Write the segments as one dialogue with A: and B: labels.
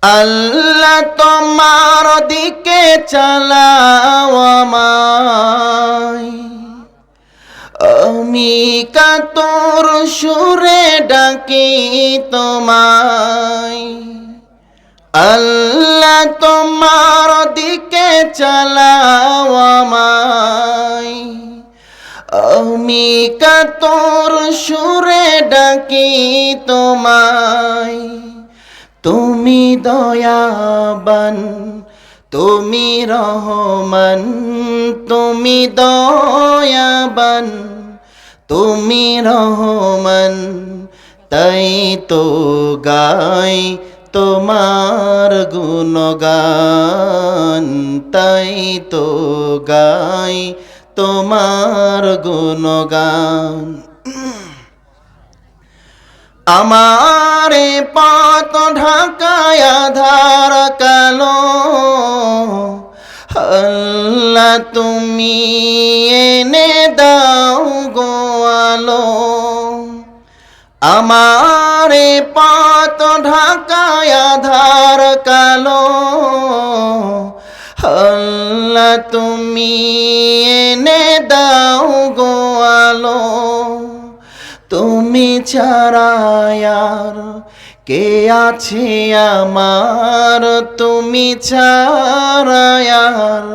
A: আল্লাহ তোমার দিকে চালাও আমায়, আমি কাতর সুরে ডাকি তোমায়। আল্লাহ তোমার দিকে চালাও আমায়, আমি কাতর সুরে ডাকি তোমায়। তুমি দয়াবান, তুমি রহমান, তুমি দয়াবান, তুমি রহমান, তাই তো গাই তোমার গুণগান, তাই তো গাই তোমার গুণগান। আমারে পথ ঢাকায় আধার কালো, আল্লাহ তুমি এনে দাও গো আলো। আমারে পথ ঢাকায় আধার কালো, আল্লাহ তুমি এনে দাও গো আলো। তুমি ছাড়া আর কে আছে আমার, তুমি ছাড়া আর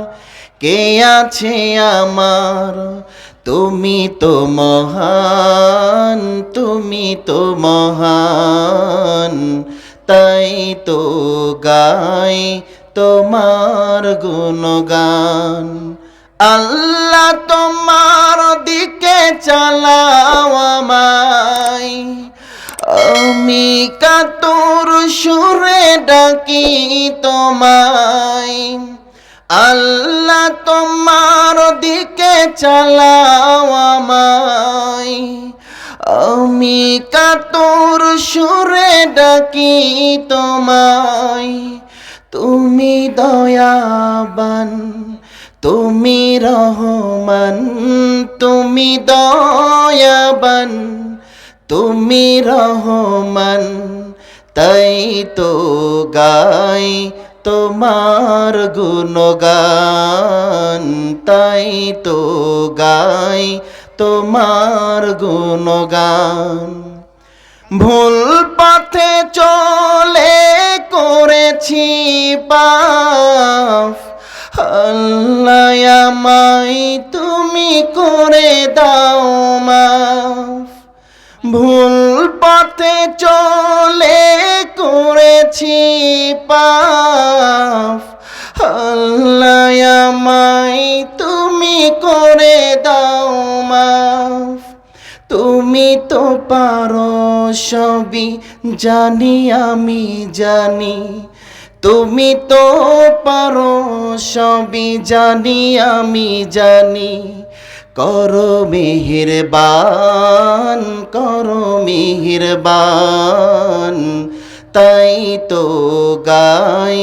A: কে আছে আমার। তুমি তো মহান, তুমি তো মহান, তাই তো গাই তোমার গুণগান। আল্লাহ তোমার দিকে চালাও আমায়, আমি কাতর সুরে ডাকি তোমায়। আল্লাহ তোমার দিকে চালাও আমায়, আমি কাতর সুরে ডাকি তোমায়। তুমি দয়াবান, তুমি রহমান, তুমি দয়াবান, তুমি রহমান, তাই তো গাই তোমার গুণগান, তাই তো গাই তোমার গুণগান। ভুল পথে চলে করেছি পাপ, আল্লাহ আমায় তুমি করে দাও মাফ। ভুল পথে চলে করেছি পাপ, আল্লাহ আমায় তুমি করে দাও মাফ। তুমি তো পারো সবই জানি আমি জানি, তুমি তো পারো সবই জানি আমি জানি। করো মেহেরবান, করো মেহেরবান, তাই তো গাই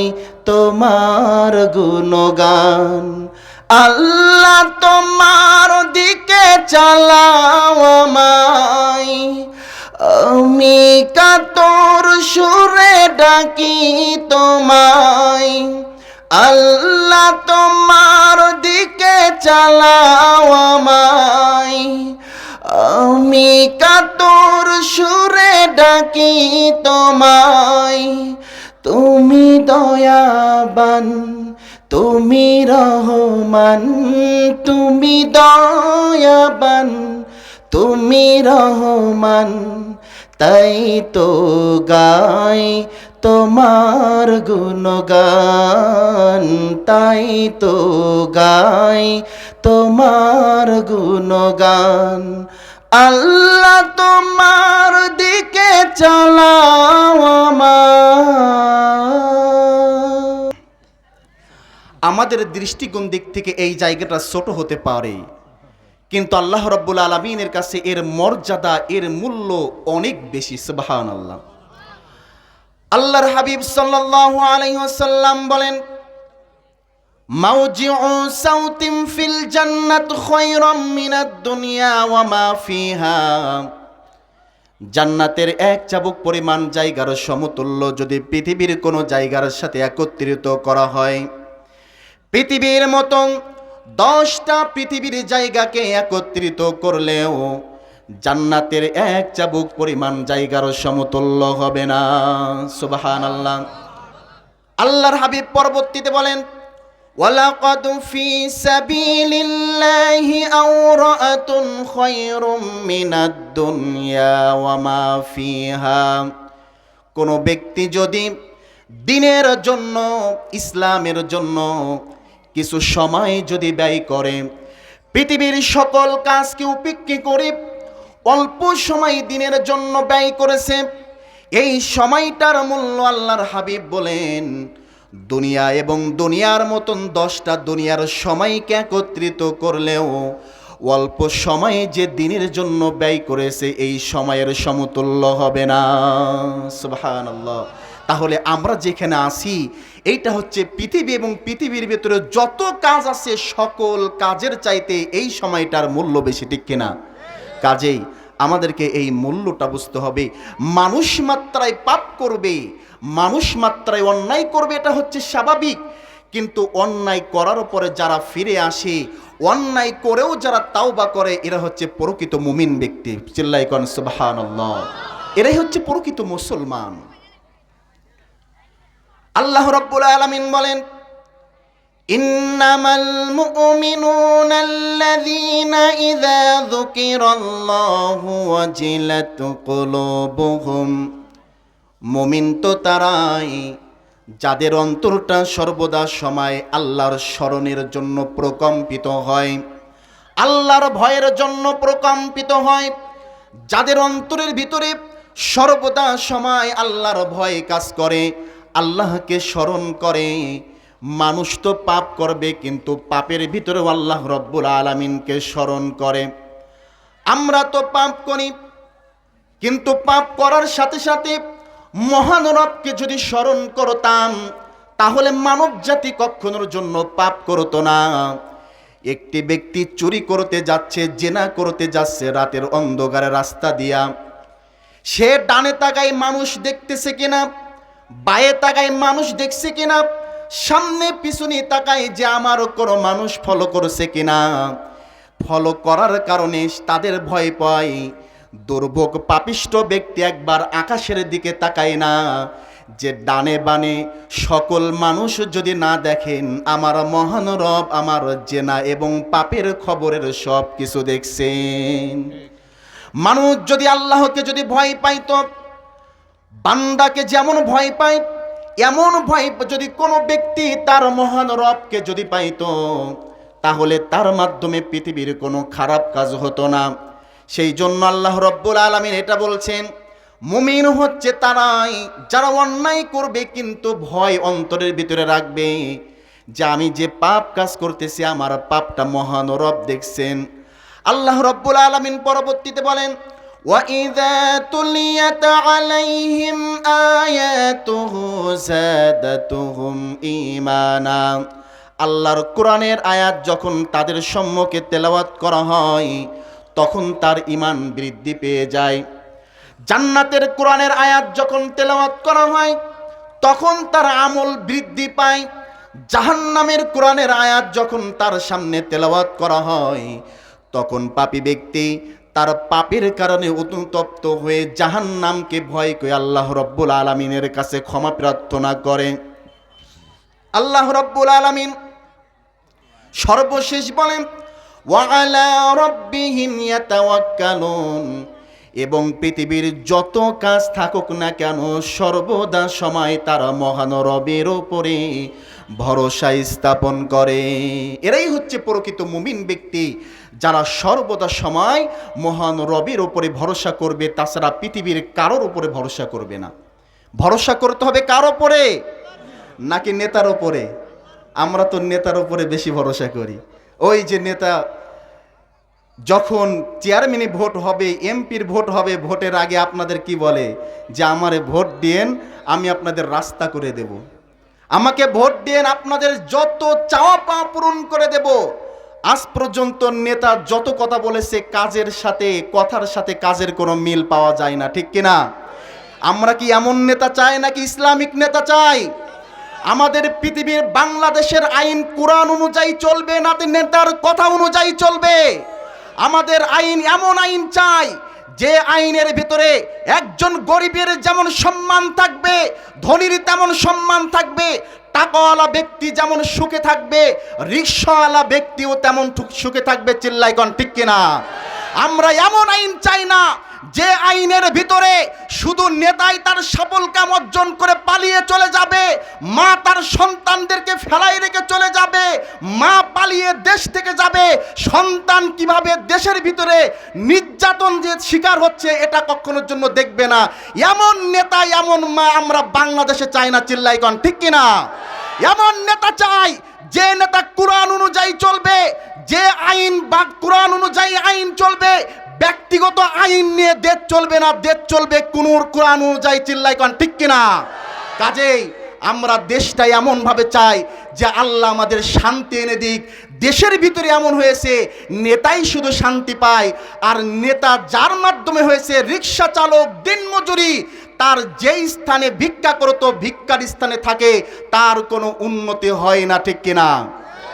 A: তোমার গুণগান। আল্লাহ তোমার দিকে চালাও আমায়, আমি কাতর সুরে ডাকি তোমায়। আল্লাহ তোমার দিকে চালাও আমায়, আমি কাতর সুরে ডাকি তোমায়। তুমি দয়াবান, তুমি রহমান, তুমি দয়াবান, তুমি রহমান, তাই তো গাই তোমার গুণগান, তাই তো গাই তোমার গুণগান। আল্লাহ তোমার দিকে চালাও আমায়। আমাদের দৃষ্টিকোণ দিক থেকে এই জায়গাটা ছোট হতে পারে, কিন্তু আল্লাহ রাব্বুল আলামিনের কাছে এর মর্যাদা, এর মূল্য অনেক বেশি। সুবহানাল্লাহ। আল্লাহর হাবিব সাল্লাল্লাহু আলাইহি ওয়াসাল্লাম বলেন, মাউজিউ সাউতিন ফিল জান্নাত খায়রাম মিনাদ দুনিয়া ওয়া মা ফিহা। জান্নাতের এক চাবুক পরিমাণ জায়গার সমতুল্য যদি পৃথিবীর কোনো জায়গার সাথে একত্রিত করা হয়, পৃথিবীর মতন 10টা পৃথিবীর জায়গাকে একত্রিত করলেও জান্নাতের এক চাবুক পরিমাণ জায়গার সমতুল্য হবে না। সুবহানাল্লাহ। আল্লাহর হাবিব পরবর্তীতে বলেন, ওয়ালাকাদ ফি সাবিলিল্লাহি আওরাআতুন খায়রুম মিনাদ দুনিয়া ওয়া মা ফিহা। কোন ব্যক্তি যদি দ্বীনের জন্য, ইসলামের জন্য কিছু সময় যদি ব্যয় করে, পৃথিবীর সকল কাজকে উপেক্ষা করে অল্প সময় দ্বীনের জন্য ব্যয় করেছে, এই সময়টার মূল্য আল্লাহর হাবিব বলেন দুনিয়া এবং দুনিয়ার মতন 10টা দুনিয়ার সময়কে একত্রিত করলেও অল্প সময়ে যে দিনের জন্য ব্যয় করেছে এই সময়ের সমতুল্য হবে না। সুবহানাল্লাহ। তাহলে আমরা যেখানে আছি এইটা হচ্ছে পৃথিবী, এবং পৃথিবীর ভিতরে যত কাজ আছে সকল কাজের চাইতে এই সময়টার মূল্য বেশি, ঠিক কিনা? কাজেই আমাদেরকে এই মূল্যটা বুঝতে হবে। মানুষ মাত্রায় পাপ করবে, মানুষ মাত্রায় অন্যায় করবে, এটা হচ্ছে স্বাভাবিক। কিন্তু অন্যায় করার পরে যারা ফিরে আসে, অন্যায় করেও যারা তাওবা করে, এরা হচ্ছে প্রকৃত মুমিন ব্যক্তি। চিল্লাই কোন সুবহানাল্লাহ। এরাই হচ্ছে প্রকৃত মুসলমান। আল্লাহ রাব্বুল আলামিন বলেন, ইন্নামাল মুমিনুনা আল্লাযীনা ইযা যুকিরাল্লাহু ওয়াজিলাত কুলুবুহুম। মুমিন তো তারাই যাদের অন্তরটা সর্বদা সময় আল্লাহর স্মরণের জন্য প্রকম্পিত হয়, আল্লাহর ভয়ের জন্য প্রকম্পিত হয়, যাদের অন্তরের ভিতরে সর্বদা সময় আল্লাহর ভয় কাজ করে, আল্লাহকে স্মরণ করে। মানুষ তো পাপ করবে, কিন্তু পাপের ভিতরেও আল্লাহ রব্বুল আলামিনকে স্মরণ করে। আমরা তো পাপ করি, কিন্তু পাপ করার সাথে সাথে মহান রবকে যদি স্মরণ করতাম তাহলে মানব জাতি কখনোর জন্য পাপ করতো না। একটি ব্যক্তি চুরি করতে যাচ্ছে, জেনা করতে যাচ্ছে রাতের অন্ধকারে রাস্তা দিয়া, সে ডানে তাকায় মানুষ দেখতেছে কিনা, বায়ে তাকায় মানুষ দেখছে কিনা, সামনে পিছনে তাকায় যে আমার কোনো মানুষ ফলো করছে কিনা। ফলো করার কারণে তাদের ভয় পায়। দুর্ভোগ পাপিষ্ঠ ব্যক্তি একবার আকাশের দিকে তাকায় না, যে ডানে বানে সকল মানুষ যদি না দেখেন, আমার মহান রব আমার জেনা এবং পাপের খবরের সব কিছু দেখছেন। মানুষ যদি আল্লাহকে যদি ভয় পাইতো, বান্দাকে যেমন ভয় পায়, এমন ভয় যদি কোনো ব্যক্তি তার মহান রবকে যদি পাইতো, তাহলে তার মাধ্যমে পৃথিবীর কোনো খারাপ কাজ হতো না। সেই জন্য আল্লাহ রব্বুল আলামিন এটা বলছেন, মুমিন হচ্ছে তারাই যারা অন্যায় করবে কিন্তু ভয় অন্তরের ভিতরে রাখবে যে আমি যে পাপ কাজ করতেছি আমার পাপটা মহান রব দেখছেন। আল্লাহ রব্বুল আলামিন পরবর্তীতে বলেন, وَإِذَا تُلِيَتْ عَلَيْهِمْ آيَاتُهُ زَادَتْهُمْ إِيمَانًا। আল্লাহর কোরআনের আয়াত যখন তাদের সম্মুখে তেলাওয়াত করা হয় তখন তার ঈমান বৃদ্ধি পেয়ে যায়। জান্নাতের কোরআনের আয়াত যখন তেলাওয়াত করা হয় তখন তার আমল বৃদ্ধি পায়। জাহান্নামের কোরআনের আয়াত যখন তার সামনে তেলাওয়াত করা হয় তখন পাপী ব্যক্তি তার পাপের কারণে অনুতপ্ত হয়ে জাহান্নামকে ভয় করে আল্লাহ রব্বুল আলামিনের কাছে ক্ষমা প্রার্থনা করে। আল্লাহ রব্বুল আলামিন সর্বশেষ বলেন, ওয়া আলা রাব্বিহিম ইয়াতাওয়াক্কালুন। এবং পৃথিবীর যত কাজ থাকুক না কেন সর্বদা সময় তারা মহান রবের উপরে ভরসা স্থাপন করে। এরাই হচ্ছে প্রকৃত মুমিন ব্যক্তি, যারা সর্বদা সময় মহান রবের উপরে ভরসা করবে, তাছাড়া পৃথিবীর কারোর উপরে ভরসা করবে না। ভরসা করতে হবে কার উপরে? নাকি নেতার উপরে? আমরা তো নেতার উপরে বেশি ভরসা করি। ওই যে নেতা যখন চেয়ারম্যানে ভোট হবে, এমপির ভোট হবে, ভোটের আগে আপনাদের কি বলে যে আমারে ভোট দেন, আমি আপনাদের রাস্তা করে দেব, আমাকে ভোট দেন, আপনাদের যত চাওয়া পাওয়া পূরণ করে দেব। আজ পর্যন্ত নেতা যত কথা বলেছে কাজের সাথে কথার সাথে কাজের কোনো মিল পাওয়া যায় না, ঠিক কিনা? আমরা কি এমন নেতা চাই নাকি ইসলামিক নেতা চাই? আমাদের পৃথিবীর বাংলাদেশের আইন কোরআন অনুযায়ী চলবে না নেতার কথা অনুযায়ী চলবে? আমাদের আইন এমন আইন চাই যে আইনের ভিতরে একজন গরিবের যেমন সম্মান থাকবে, ধনীর তেমন সম্মান থাকবে, টাকাওয়ালা ব্যক্তি যেমন সুখে থাকবে, রিকশাওয়ালা ব্যক্তিও তেমন সুখে থাকবে। চিল্লাই কোন ঠিক কিনা? আমরা এমন আইন চাই না যে আইনের ভিতরে শুধু নেতাই তার সফল কাম অর্জন করে পালিয়ে চলে যাবে, মা তার সন্তানদেরকে ফেলাই রেখে চলে যাবে, মা পালিয়ে দেশ থেকে যাবে, সন্তান কিভাবে দেশের ভিতরে নির্যাতন যে শিকার হচ্ছে এটা কখনোর জন্য দেখবে না। এমন নেতা এমন মা আমরা বাংলাদেশে চাই না। চিল্লাই কোন ঠিক কিনা? এমন নেতা চাই যে নেতা কোরআন অনুযায়ী চলবে, যে আইন বা কোরআন অনুযায়ী আইন চলবে, ব্যক্তিগত আইন নিয়ে দেশ চলবে না, দেশ চলবে কোরআন অনুযায়ী। চিল্লাই কোন ঠিক কিনা? কাজেই আমরা দেশটা এমনভাবে চাই যে আল্লাহ আমাদের শান্তি এনে দিক। দেশের ভিতরে এমন হয়েছে নেতাই শুধু শান্তি পায়, আর নেতা যার মাধ্যমে হয়েছে রিক্সা চালক, দিনমজুরি, তার যেই স্থানে ভিক্ষা করতো ভিক্ষার স্থানে থাকে, তার কোনো উন্নতি হয় না, ঠিক কিনা?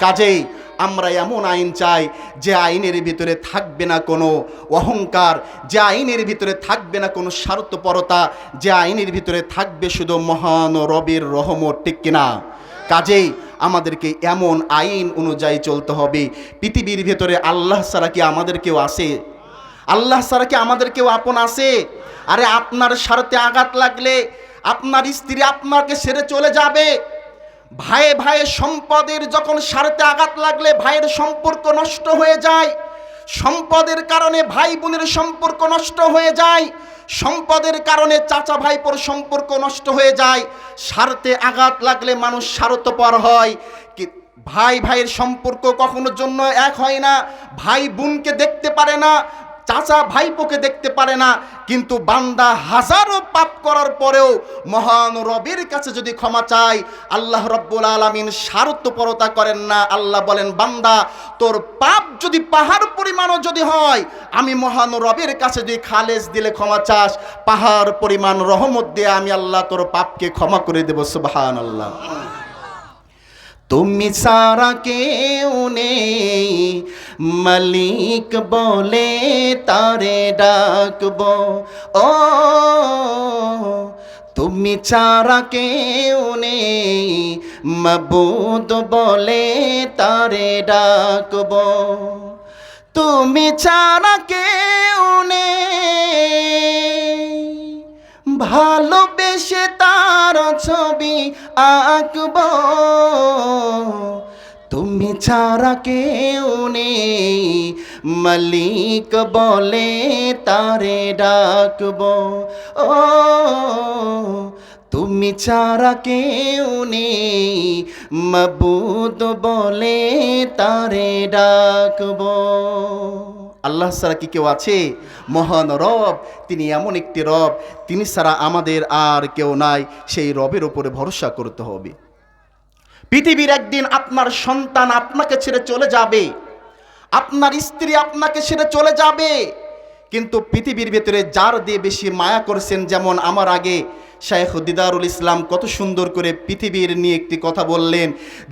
A: কাজেই আমরা এমন আইন চাই যে আইনের ভিতরে থাকবে না কোনো অহংকার, যে আইনের ভিতরে থাকবে না কোনো স্বার্থপরতা, যে আইনের ভিতরে থাকবে শুধু মহান রবের রহমত, ঠিক কিনা? কাজেই আমাদেরকে এমন আইন অনুযায়ী চলতে হবে। পৃথিবীর ভিতরে আল্লাহ ছাড়া কি আমাদের কেউ আছে? আল্লাহ ছাড়া কি আমাদের কেউ আপন আছে? আরে আপনার স্বার্থে আঘাত লাগলে আপনার স্ত্রী আপনাকে ছেড়ে চলে যাবে, ভাইয়ে ভাইয়ে সম্পদের যখন স্বার্থে আঘাত লাগলে ভাইয়ের সম্পর্ক নষ্ট হয়ে যায়, সম্পদের কারণে ভাই বোনের সম্পর্ক নষ্ট হয়ে যায়, সম্পদের কারণে চাচা ভাইপোর সম্পর্ক নষ্ট হয়ে যায়। স্বার্থে আঘাত লাগলে মানুষ স্বার্থপর হয়। ভাই ভাইয়ের সম্পর্ক কখনোর জন্য এক হয় না, ভাই বোনকে দেখতে পারে না, চাচা ভাইপোকে দেখতে পারে না। কিন্তু বান্দা হাজারো পাপ করার পরেও মহান রবের কাছে যদি ক্ষমা চায়, আল্লাহ রব্বুল আলামিন স্বার্থপরতা করেন না। আল্লাহ বলেন, বান্দা তোর পাপ যদি পাহাড় পরিমাণও যদি হয়, আমি মহান রবের কাছে যদি খালেস দিলে ক্ষমা চাস, পাহাড় পরিমাণ রহমত দিয়ে আমি আল্লাহ তোর পাপকে ক্ষমা করে দেব। সুবহানাল্লাহ। তুমি সারা কেউ নেই, মালিক বলে তারে ডাকবো। ও তুমি ছাড়া কেউ নেই, মাবুদ বলে তারে ডাকবো। তুমি ছাড়া কেউ নেই, ভালোবেসে তার ছবি আঁকবো। তুমি ছাড়া কেউ নেই, মালিক বলে তারে ডাকবো। ও তুমি ছাড়া কেউ নেই, মাবুদ বলে তারে ডাকবো। আল্লাহ ছাড়া কি কেউ আছে? মহান রব তিনি এমন একটি রব, তিনি ছাড়া আমাদের আর কেউ নাই। সেই রবের উপরে ভরসা করতে হবে। পৃথিবীর একদিন আপনার সন্তান আপনাকে ছেড়ে চলে যাবে, আপনার স্ত্রী আপনাকে ছেড়ে চলে যাবে, কিন্তু পৃথিবীর ভিতরে যার দিয়ে বেশি মায়া করেছেন, যেমন আমার আগে শাইখ দিদারুল ইসলাম কত সুন্দর করে পৃথিবীর নিয়ে একটি কথা বললেন,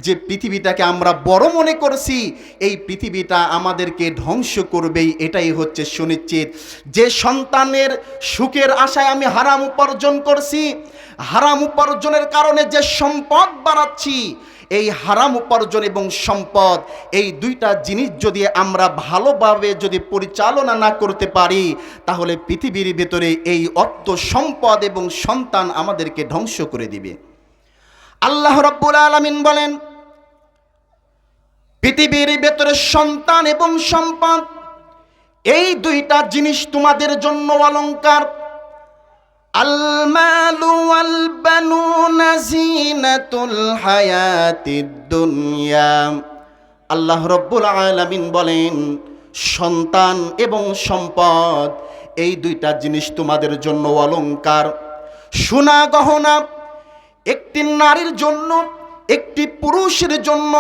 A: যে পৃথিবীটাকে আমরা বড় মনে করছি, এই পৃথিবীটা আমাদেরকে ধ্বংস করবেই, এটাই হচ্ছে সুনিশ্চিত। যে সন্তানের সুখের আশায় আমি হারাম উপার্জন করছি, হারাম উপার্জনের কারণে যে সম্পদ বাড়াচ্ছি, এই হারাম উপার্জন এবং সম্পদ, এই দুইটা জিনিস যদি আমরা ভালোভাবে যদি পরিচালনা না করতে পারি, তাহলে পৃথিবীর ভেতরে এই অর্থ সম্পদ এবং সন্তান আমাদেরকে ধ্বংস করে দিবে। আল্লাহ রাব্বুল আলামিন বলেন, পৃথিবীর ভেতরে সন্তান এবং সম্পদ, এই দুইটা জিনিস তোমাদের জন্য অলংকার। আল মালু ওয়াল বানুনা যিনাতুল হায়াতিদ দুনিয়া। আল্লাহ রাব্বুল আলামিন বলেন, সন্তান এবং সম্পদ এই দুইটা জিনিস তোমাদের জন্য অলংকার, সোনা গহনা। একটি নারীর জন্য, একটি পুরুষের জন্য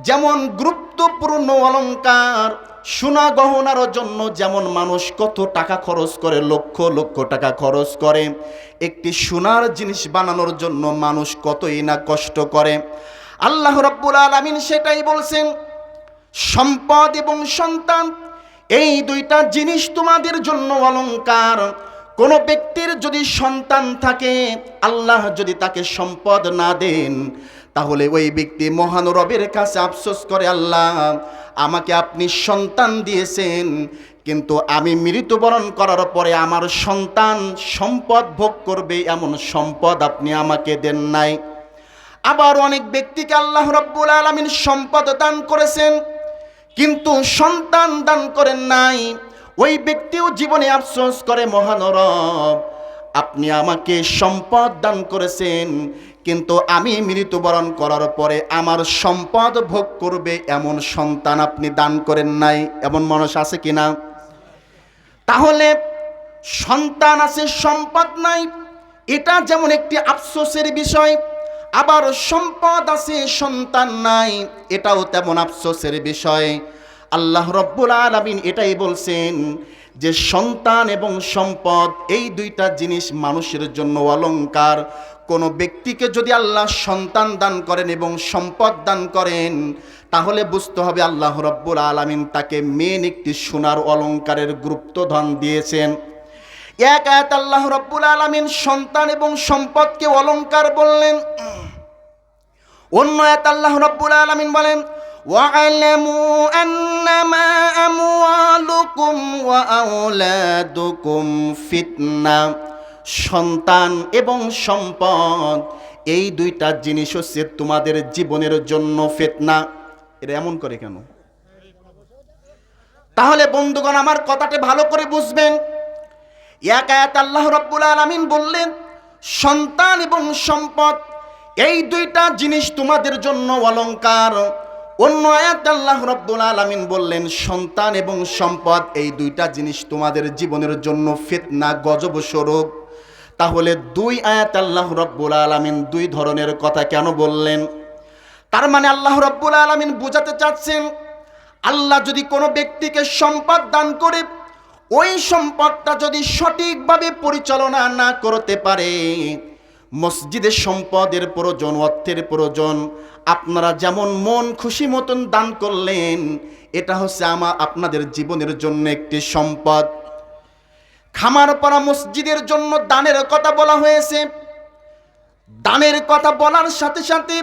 A: যেমন গুরুত্বপূর্ণ অলংকার, সোনা গহনার জন্য যেমন মানুষ কত টাকা খরচ করে, লক্ষ লক্ষ টাকা খরচ করে, একটি সোনার জিনিস বানানোর জন্য মানুষ কতই না কষ্ট করে। আল্লাহ রাব্বুল আলামিন সেটাই বলছেন, সম্পদ এবং সন্তান এই দুইটা জিনিস তোমাদের জন্য অলংকার। কোনো ব্যক্তির যদি সন্তান থাকে, আল্লাহ যদি তাকে সম্পদ না দেন, তাহলে ওই ব্যক্তি মহান রবের কাছে আফসোস করে, আল্লাহ আমাকে আপনি সন্তান দিয়েছেন, কিন্তু আমি মৃত্যুবরণ করার পরে আমার সন্তান সম্পদ ভোগ করবে এমন সম্পদ আপনি আমাকে দেন নাই। আবার অনেক ব্যক্তিকে আল্লাহ রাব্বুল আলামিন সম্পদ দান করেছেন, কিন্তু সন্তান দান করেন নাই। ওই ব্যক্তিও জীবনে আফসোস করে, মহান রব আপনি আমাকে সম্পদ দান করেছেন, কিন্তু আমি মৃত্যুবরণ করার পরে আমার সম্পদ ভোগ করবে এমন সন্তান আপনি দান করেন নাই। এমন মানুষ আছে কিনা? তাহলে সন্তান আছে, সম্পদ নাই, এটা যেমন একটি আফসোসের বিষয়। আবার সম্পদ আছে, সন্তান নাই, এটাও তেমন আফসোসের বিষয়। আল্লাহ রাব্বুল আলামিন এটাই বলছেন যে সন্তান এবং সম্পদ এই দুইটা জিনিস মানুষের জন্য অলংকার। কোনো ব্যক্তিকে যদি আল্লাহ সন্তান দান করেন এবং সম্পদ দান করেন, তাহলে বুঝতে হবে আল্লাহ রাব্বুল আলামিন তাকে মেন একটি সোনার অলংকারের গুরুত্বধন দিয়েছেন। এক আয়াত আল্লাহ রাব্বুল আলামিন সন্তান এবং সম্পদকে অলংকার বললেন, অন্য আয়াত আল্লাহ রাব্বুল আলামিন বলেন, وَاعْلَمُوا أَنَّمَا أَمْوَالُكُمْ وَأَوْلَادُكُمْ فِتْنَةٌ। সন্তান এবং সম্পদ এই দুইটা জিনিস হচ্ছে তোমাদের জীবনের জন্য ফিতনা। এরা এমন করে কেন? তাহলে বন্ধুগণ আমার কথাটা ভালো করে বুঝবেন। এক আয়াত আল্লাহ রাব্বুল আলামিন বললেন সন্তান এবং সম্পদ এই দুইটা জিনিস তোমাদের জন্য অলংকার। অন্য আয়াত আল্লাহ রাব্বুল আলামিন বললেন সন্তান এবং সম্পদ এই দুইটা জিনিস তোমাদের জীবনের জন্য ফিতনা, গজব স্বরূপ। তাহলে দুই আয়াত আল্লাহ রাব্বুল আলামিন দুই ধরনের কথা কেন বললেন? তার মানে আল্লাহ রাব্বুল আলামিন বোঝাতে চাচ্ছেন, আল্লাহ যদি কোনো ব্যক্তিকে সম্পদ দান করে, ওই সম্পদটা যদি সঠিকভাবে পরিচালনা না করতে পারে, মসজিদের সম্পদের প্রয়োজন, অর্থের প্রয়োজন, আপনারা যেমন মন খুশি মতন দান করলেন, এটা হচ্ছে আপনাদের জীবনের জন্য একটি সম্পদ। খামারপাড়া মসজিদের জন্য দানের কথা বলা হয়েছে। দানের কথা বলার সাথে সাথে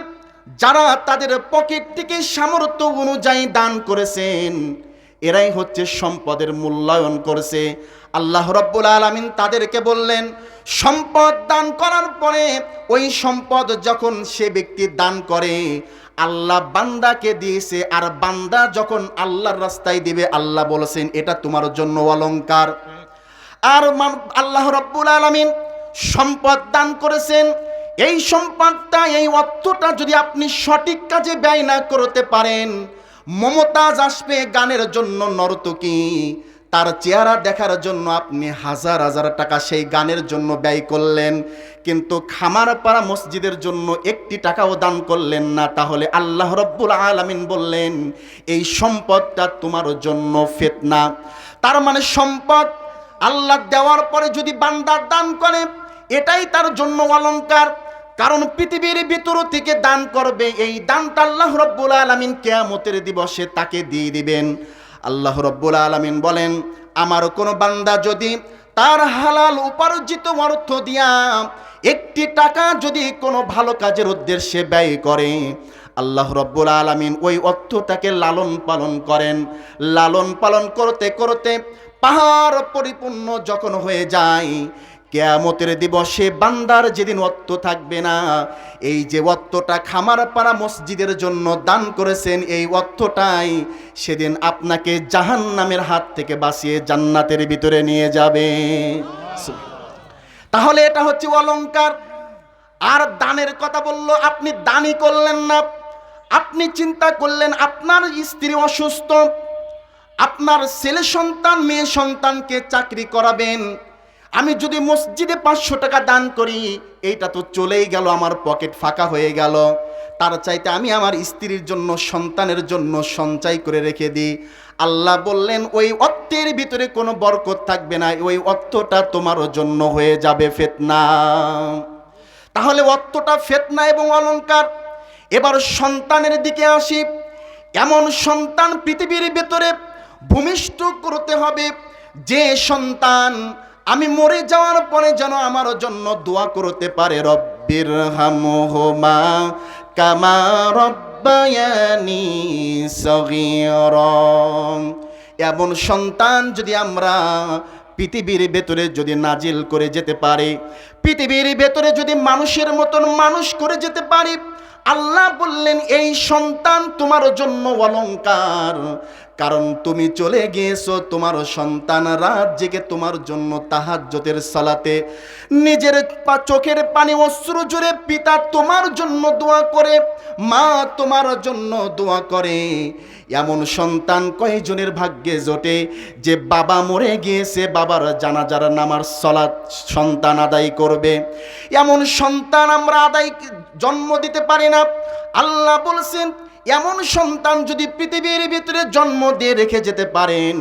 A: যারা তাদের পকেট থেকে সামর্থ্য অনুযায়ী দান করেছেন, এরাই হচ্ছে সম্পদের মূল্যায়ন করেছে। আল্লাহ রাব্বুল আলামিন তাদেরকে বললেন, সম্পদ দান করার পরে ওই সম্পদ যখন সে ব্যক্তি দান করে, আল্লাহ বান্দাকে দিয়েছে, আর বান্দা যখন আল্লাহর রাস্তায় দিবে, আল্লাহ বলেছেন এটা তোমার জন্য অলংকার। আর আল্লাহ রাব্বুল আলামিন সম্পদ দান করেছেন, এই সম্পদটা, এই অর্থটা যদি আপনি সঠিক কাজে ব্যয় না করতে পারেন, মমতাজ আসবে গানের জন্য নর্তকী, তার চেহারা দেখার জন্য আপনি হাজার হাজার টাকা সেই গানের জন্য ব্যয় করলেন, কিন্তু খামারপাড়া মসজিদের জন্য একটি টাকাও দান করলেন না, তাহলে আল্লাহ রাব্বুল আলামিন বললেন এই সম্পদটা তোমার জন্য ফিতনা। তার মানে সম্পদ আল্লাহ দেওয়ার পরে যদি বান্দা দান করে, এটাই তার জন্য অলংকার। কারণ পৃথিবীর ভিতর থেকে দান করবে, এই দানটা আল্লাহ রাব্বুল আলামিন কিয়ামতের দিবসে তাকে দিয়ে দিবেন। আল্লাহ রাব্বুল আলামিন বলেন, আমার কোন বান্দা যদি তার হালাল উপার্জিত অর্থ দিয়া একটি টাকা যদি কোনো ভালো কাজের উদ্দেশ্যে ব্যয় করে, আল্লাহ রাব্বুল আলামিন ওই অর্থটাকে লালন পালন করেন। লালন পালন করতে করতে পাহাড় পরিপূর্ণ যখন হয়ে যায়, কিয়ামতের দিবসে বান্দার যেদিন অর্থ থাকবে না, এই যে অর্থটা খামারপাড়া মসজিদের জন্য দান করেছেন, এই অর্থটাই সেদিন আপনাকে জাহান্নামের হাত থেকে বাঁচিয়ে জান্নাতের ভিতরে নিয়ে যাবে। তাহলে এটা হচ্ছে অলংকার। আর দানের কথা বললো, আপনি দানই করলেন না, আপনি চিন্তা করলেন আপনার স্ত্রী অসুস্থ, আপনার ছেলে সন্তান মেয়ে সন্তানকে চাকরি করাবেন, আমি যদি মসজিদে 500 টাকা দান করি, এইটা তো চলেই গেল, আমার পকেট ফাঁকা হয়ে গেল। তার চাইতে আমি আমার স্ত্রীর জন্য, সন্তানের জন্য সঞ্চয় করে রেখে দিই। আল্লাহ বললেন ওই অর্থের ভিতরে কোনো বরকত থাকবে না, ওই অর্থটা তোমার জন্য হয়ে যাবে ফিতনা। তাহলে অর্থটা ফিতনা এবং অলংকার। এবার সন্তানের দিকে আসি। এমন সন্তান পৃথিবীর ভেতরে ভূমিষ্ঠ করতে হবে যে সন্তান আমি মরে যাওয়ার পরে যেন আমার জন্য দোয়া করতে পারে, রব্বির হামহুমা কামা রব্বায়ানি সগীরা। এমন সন্তান যদি আমরা পৃথিবীর ভেতরে যদি নাজিল করে যেতে পারি, পৃথিবীর ভেতরে যদি মানুষের মতন মানুষ করে যেতে পারি, আল্লাহ বললেন এই সন্তান তোমার জন্য অলংকার। কারণ তুমি চলে গিয়েছো, তোমার সন্তান রাত জেগে তোমার জন্য তাহাজ্জুদের সালাতে নিজের চোখের পানি অশ্রু জুড়ে পিতা তোমার জন্য দোয়া করে, মা তোমার জন্য দোয়া করে। এমন সন্তান কয়জনের ভাগ্যে জোটে যে বাবা মরে গিয়েছে, বাবার জানাজার নামার সালাত সন্তান আদায় করবে? এমন সন্তান আমরা জন্ম দিতে পারি না। আল্লাহ বলছেন এমন সন্তান যদি পৃথিবীর ভিতরে জন্ম দিয়ে রেখে যেতে পারেন,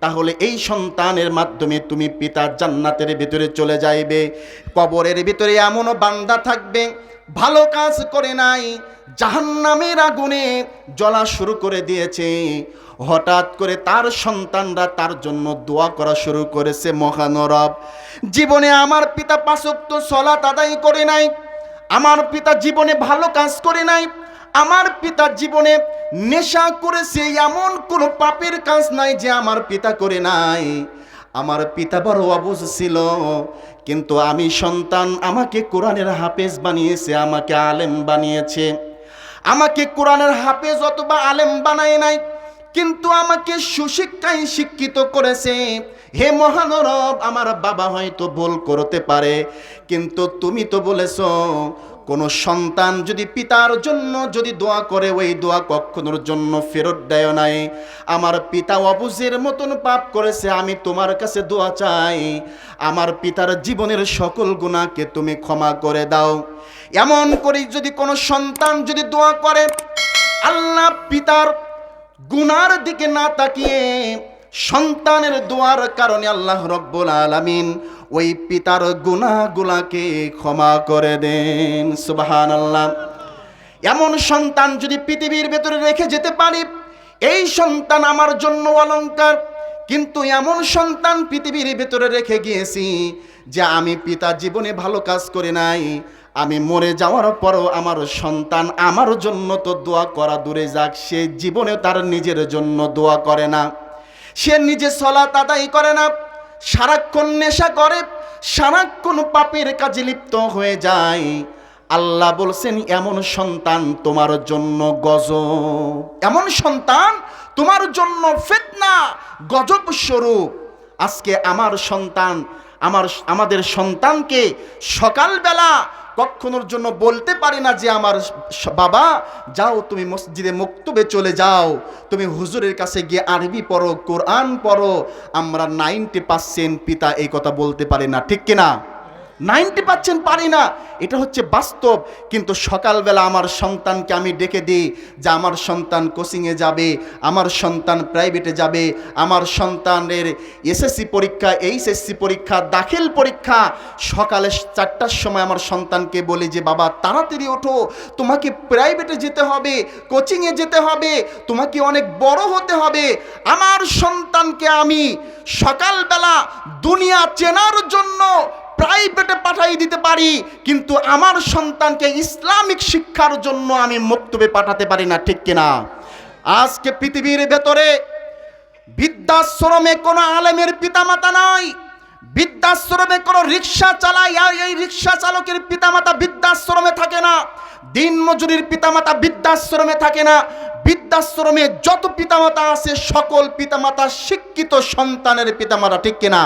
A: তাহলে এই সন্তানের মাধ্যমে তুমি পিতা জান্নাতের ভিতরে চলে যাইবে। কবরের ভিতরে এমনও বান্দা থাকবে ভালো কাজ করে নাই, জাহান্নামের আগুনে জ্বলা শুরু করে দিয়েছে, হঠাৎ করে তার সন্তানরা তার জন্য দোয়া করা শুরু করেছে, মহান রব জীবনে আমার পিতা 5 ওয়াক্ত সালাত আদায় করে নাই, আমার পিতা জীবনে ভালো কাজ করে নাই, আমার পিতা জীবনে নেশা করেছে, এমন কোনো পাপের কাজ নাই যে আমার পিতা করে নাই। আমার পিতা বড় অবুঝ ছিল, কিন্তু আমি সন্তান, আমাকে কোরআনের হাফেজ বানিয়েছে, আমাকে আলেম বানিয়েছে। আমাকে কোরআনের হাফেজ অথবা আলেম বানায় নাই, কিন্তু আমাকে সুশিক্ষায় শিক্ষিত করেছে। হে মহান রব, আমার বাবা হয়তো ভুল করতে পারে, কিন্তু তুমি তো বলেছো কোন সন্তান যদি পিতার জন্য যদি দোয়া করে, ওই দোয়া কখনোর জন্য ফেরত দেয় নাই। আমার পিতা অবুঝের মতন পাপ করেছে, আমি তোমার কাছে দোয়া চাই, আমার পিতার জীবনের সকল গুনাহকে তুমি ক্ষমা করে দাও। এমন করে যদি কোনো সন্তান যদি দোয়া করে, আল্লাহ পিতার গুনার দিকে না তাকিয়ে সন্তানের দোয়ার কারণে আল্লাহ রব্বুল আলামিন ওই পিতার গুনাহগুলোকে ক্ষমা করে দেন। সুবহানাল্লাহ। এমন সন্তান যদি পৃথিবীর ভেতরে রেখে যেতে পারি, এই সন্তান আমার জন্য অলংকার। কিন্তু এমন সন্তান পৃথিবীর ভেতরে রেখে গিয়েছি যে আমি পিতা জীবনে ভালো কাজ করে নাই, আমি মরে যাওয়ার পরও আমার সন্তান আমার জন্য তো দোয়া করা দূরে যাক, সে জীবনে তার নিজের জন্য দোয়া করে না, সে নিজে সালাত আদায় করে না, সারাক্ষণ নেশা করে, সারাক্ষণ পাপের কাজে লিপ্ত হয়ে যায়। আল্লাহ বলছেন এমন সন্তান তোমার জন্য গজব, এমন সন্তান তোমার জন্য ফিতনা, গজব স্বরূপ। আজকে আমার সন্তান, আমাদের সন্তানকে সকালবেলা কখনোর জন্য বলতে পারি না যে আমার বাবা যাও তুমি মসজিদে মক্তবে চলে যাও, তুমি হুজুরের কাছে গিয়ে আরবি পড়ো, কোরআন পড়ো। আমরা 90% পিতা এই কথা বলতে পারি না, ঠিক কিনা? 90% পারি না, এটা হচ্ছে বাস্তব। কিন্তু সকালবেলা আমার সন্তানকে আমি ডেকে দিই যে আমার সন্তান কোচিংয়ে যাবে, আমার সন্তান প্রাইভেটে যাবে, আমার সন্তানের এসএসসি পরীক্ষা, এইচএসসি পরীক্ষা, দাখিল পরীক্ষা। সকালে 4টার সময় আমার সন্তানকে বলি যে বাবা তাড়াতাড়ি ওঠো, তোমাকে প্রাইভেটে যেতে হবে, কোচিংয়ে যেতে হবে, তোমাকে অনেক বড় হতে হবে। আমার সন্তানকে আমি সকালবেলা দুনিয়া চেনার জন্য প্রাইভেটে পাঠাই দিতে পারি, কিন্তু আমার সন্তানকে ইসলামিক শিক্ষার জন্য আমি মক্তবে পাঠাতে পারি না, ঠিক কিনা? আজকে পৃথিবীর ভেতরে বৃদ্ধাশ্রমে কোনো আলেমের পিতামাতা নাই, বৃদ্ধাশ্রমে কোনো রিক্সা চালায় এই রিক্সা চালকের পিতামাতা বৃদ্ধাশ্রমে থাকে না, দিন মজুরির পিতামাতা বৃদ্ধাশ্রমে থাকে না। বৃদ্ধাশ্রমে যত পিতামাতা আছে সকল পিতামাতা শিক্ষিত সন্তানের পিতামাতা, ঠিক কিনা?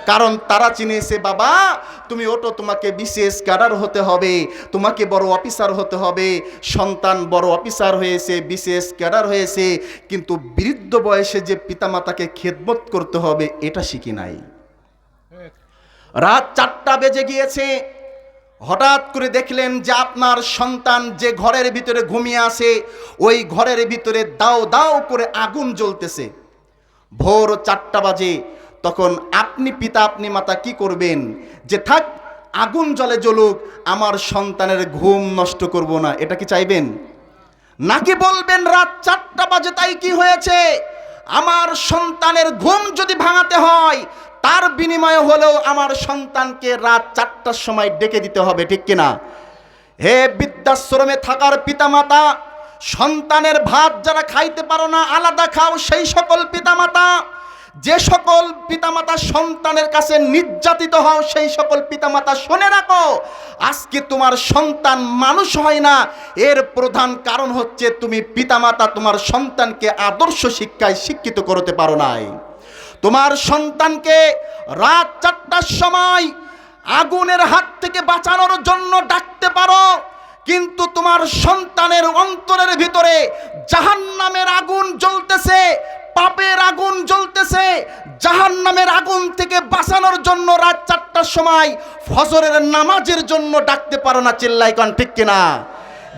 A: কারণ তারা চিনেছে বাবা তুমি ওটো, তোমাকে বিসিএস ক্যাডার হতে হবে, তোমাকে বড় অফিসার হতে হবে। সন্তান বড় অফিসার হয়েছে, বিসিএস ক্যাডার হয়েছে, কিন্তু বৃদ্ধ বয়সে যে পিতামাতাকে খেদমত করতে হবে এটা শিখি নাই। রাত 4টা বেজে গিয়েছে, হঠাৎ করে দেখলেন যে আপনার সন্তান যে ঘরের ভিতরে ঘুমিয়ে আছে ওই ঘরের ভিতরে দাও দাও করে আগুন জ্বলতেছে। ভোর 4টা বাজে। তখন আপনি পিতা আপনি মাতা কি করবেন? যে থাক আগুন জ্বলে জ্বলুক, আমার সন্তানের ঘুম নষ্ট করব না, এটা কি চাইবেন? নাকি বলবেন রাত 4টা বাজে তাই কি হয়েছে, আমার সন্তানের ঘুম যদি ভাঙাতে হয় তার বিনিময়ে হলেও আমার সন্তানকে রাত 4টার সময় ডেকে দিতে হবে, ঠিক কিনা? হে বৃদ্ধাশ্রমে থাকার পিতামাতা, সন্তানের ভাত যারা খাইতে পারো না আলাদা খাও, সেই সকল পিতামাতা, যে সকল পিতামাতা সন্তানের কাছে নির্যাতিত হও সেই সকল পিতামাতা শুনে রাখো, আজকে তোমার সন্তান মানুষ হয় না, এর প্রধান কারণ হচ্ছে তুমি পিতামাতা তোমার সন্তানকে আদর্শ শিক্ষায় শিক্ষিত করতে পারো নাই। তোমার সন্তানকে রাত 4টার সময় আগুনের হাত থেকে বাঁচানোর জন্য ডাকতে পারো, কিন্তু তোমার সন্তানের অন্তরের ভিতরে জাহান্নামের আগুন জ্বলতেছে, পাপের আগুন জ্বলতেছে, জাহান্নামের আগুন থেকে বাঁচানোর জন্য রাত 4টার সময় ফজরের নামাজের জন্য ডাকতে পারো না। চিল্লাই কোন ঠিক কিনা?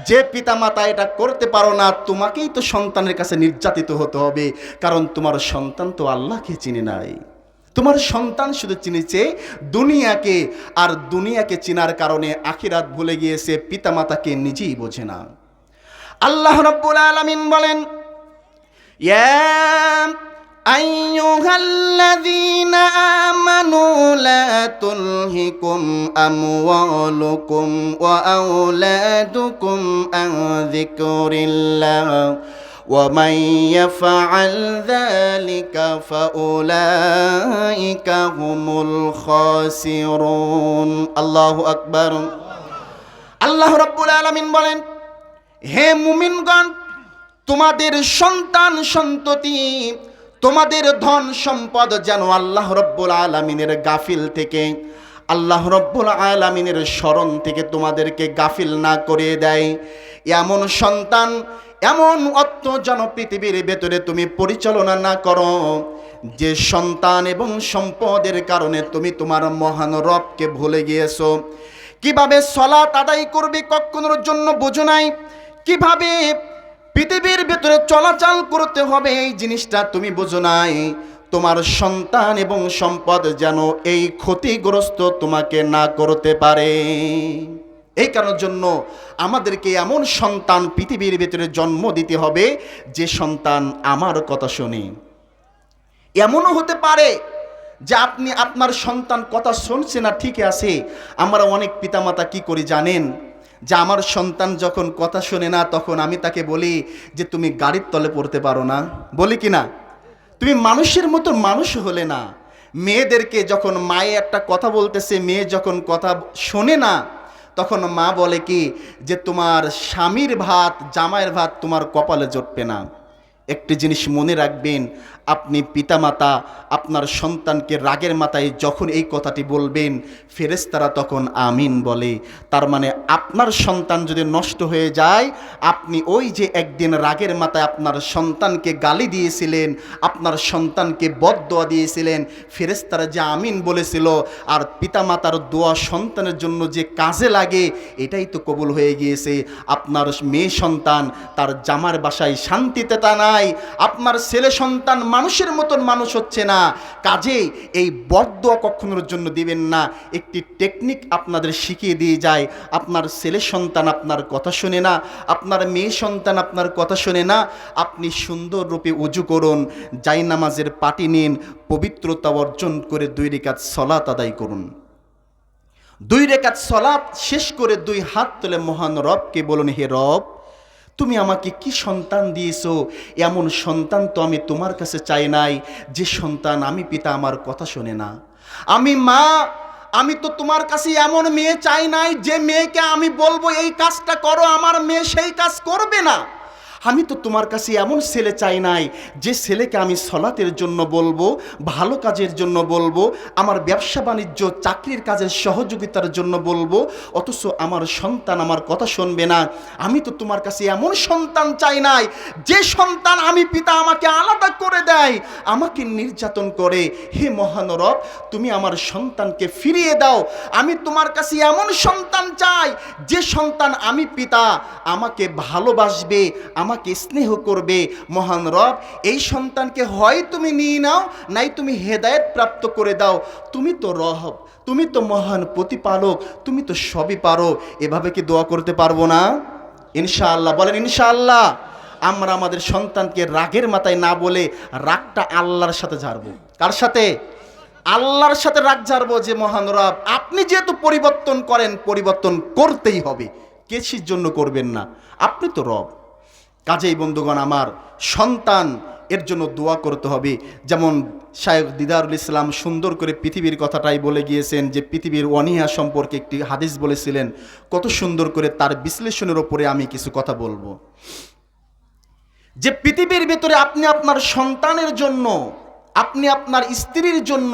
A: যে পিতামাতা এটা করতে পারো না, তোমাকেই তো সন্তানের কাছে নির্যাতিত হতে হবে, কারণ তোমার সন্তান তো আল্লাহকে চিনে নাই। তোমার সন্তান শুধু চিনেছে দুনিয়াকে, আর দুনিয়াকে চিনার কারণে আখিরাত ভুলে গিয়েছে, পিতামাতাকে নিজেই বোঝে না। আল্লাহ রাব্বুল আলামিন বলেন, ইয়া আইয়ুহাল্লাযীনা আমানু লা তুলহিকুম আমওয়ালুকুম ওয়া আওলাদুকুম আন যিকরিল্লাহ ওয়া মান ইয়াফআল যালিকা ফাউলাইকা হুমুল খাসিরুন। আল্লাহু আকবার। আল্লাহ রাব্বুল আলামিন বলেন, হে মুমিনগণ, তোমাদের সন্তান সন্ততি, তোমাদের ধন সম্পদ যেন আল্লাহ রব্বুল আলামিনের গাফিল থেকে, আল্লাহ রব্বুল আলামিনের স্মরণ থেকে তোমাদেরকে গাফিল না করে দেয়। এমন সন্তান, এমন অর্থ যেন পৃথিবীর ভেতরে তুমি পরিচালনা না করো যে সন্তান এবং সম্পদের কারণে তুমি তোমার মহান রবকে ভুলে গিয়েছো। কিভাবে সালাত আদায় করবে কখনোর জন্য বোঝো নাই, কিভাবে পৃথিবীর ভেতরে চলাচল করতে হবে এই জিনিসটা তুমি বোঝো নাই। তোমার সন্তান এবং সম্পদ যেন এই ক্ষতিগ্রস্ত তোমাকে না করতে পারে। এই কারণের জন্য আমাদেরকে এমন সন্তান পৃথিবীর ভেতরে জন্ম দিতে হবে যে সন্তান আমার কথা শুনে। এমনও হতে পারে যে আপনি আপনার সন্তান কথা শুনছে না, ঠিক আছে, আমরা অনেক পিতামাতা কি করি জানেন, যে আমার সন্তান যখন কথা শোনে না তখন আমি তাকে বলি যে তুমি গাড়ির তলে পড়তে পারো না, বলি কি না? তুমি মানুষের মতো মানুষ হলে না। মেয়েদেরকে যখন মায়ে একটা কথা বলতেছে, মেয়ে যখন কথা শোনে না তখন মা বলে কি যে তোমার স্বামীর ভাত জামাইয়ের ভাত তোমার কপালে জুটবে না। একটি জিনিস মনে রাখবেন, আপনি পিতামাতা আপনার সন্তানকে রাগের মাথায় যখন এই কথাটি বলবেন ফেরেশতারা তখন আমিন বলে। তার মানে আপনার সন্তান যদি নষ্ট হয়ে যায়, আপনি ওই যে একদিন রাগের মাথায় আপনার সন্তানকে গালি দিয়েছিলেন, আপনার সন্তানকে বদদোয়া দিয়েছিলেন, ফেরেশতারা যে আমিন বলেছিল, আর পিতামাতার দোয়া সন্তানের জন্য যে কাজে লাগে এটাই তো কবুল হয়ে গিয়েছে। আপনার মেয়ে সন্তান তার জামার বাসায় শান্তিতে তা নাই, আপনার ছেলে সন্তান মানুষের মতন মানুষ হচ্ছে না, কাজে এই বদদোয়া কখনোর জন্য দিবেন না। একটি টেকনিক আপনাদের শিখিয়ে দিয়ে যায়, আপনার ছেলে সন্তান আপনার কথা শোনে না, আপনার মেয়ে সন্তান আপনার কথা শোনে না, আপনি সুন্দর রূপে ওযু করুন, জায়নামাজের পাটি নিন, পবিত্রতা অর্জন করে 2 রাকাত সালাত আদায় করুন। 2 রাকাত সালাত শেষ করে 2 হাত তুলে মহান রবকে বলুন, হে রব, তুমি আমাকে কি সন্তান দিয়েছো, এমন সন্তান তো আমি তোমার কাছে চাই নাই যে সন্তান আমি পিতা আমার কথা শোনে না। আমি মা, আমি তো তোমার কাছে এমন মেয়ে চাই নাই যে মেয়েকে আমি বলবো এই কাজটা করো, আমার মেয়ে সেই কাজ করবে না। আমি তো তোমার কাছে এমন ছেলে চাই নাই যে ছেলেকে আমি সলাতের জন্য বলবো, ভালো কাজের জন্য বলবো, আমার ব্যবসা বাণিজ্য চাকরির কাজের সহযোগিতার জন্য বলবো, অথচ আমার সন্তান আমার কথা শুনবে না। আমি তো তোমার কাছে এমন সন্তান চাই নাই যে সন্তান আমি পিতা আমাকে আলাদা করে দেয়, আমাকে নির্যাতন করে। হে মহান রব, তুমি আমার সন্তানকে ফিরিয়ে দাও। আমি তোমার কাছে এমন সন্তান চাই যে সন্তান আমি পিতা আমাকে ভালোবাসবে, আমাকে স্নেহ করবে। মহান রব, এই সন্তানকে হয় তুমি নিয়ে নাও, নাই তুমি হেদায়েত প্রাপ্ত করে দাও। তুমি তো রব, তুমি তো মহান প্রতিপালক, তুমি তো সবই পারো। এভাবে কি দোয়া করতে পারবো না? ইনশাআল্লাহ বলেন ইনশাআল্লাহ। আমরা আমাদের সন্তানকে রাগের মাথায় না বলে রাগটা আল্লাহর সাথে ঝাড়বো। কার সাথে? আল্লাহর সাথে রাগ ঝাড়বো যে মহান রব, আপনি যেহেতু পরিবর্তন করেন, পরিবর্তন করতেই হবে। কিসের জন্য করবেন না? আপনি তো রব। কাজেই বন্ধুগণ আমার, সন্তান এর জন্য দোয়া করতে হবে। যেমন শায়খ দিদারুল ইসলাম সুন্দর করে পৃথিবীর কথাটাই বলে গিয়েছেন, যে পৃথিবীর অনীহা সম্পর্কে একটি হাদিস বলেছিলেন। কত সুন্দর করে তার বিশ্লেষণের ওপরে আমি কিছু কথা বলবো। যে পৃথিবীর ভিতরে আপনি আপনার সন্তানের জন্য, আপনি আপনার স্ত্রীর জন্য,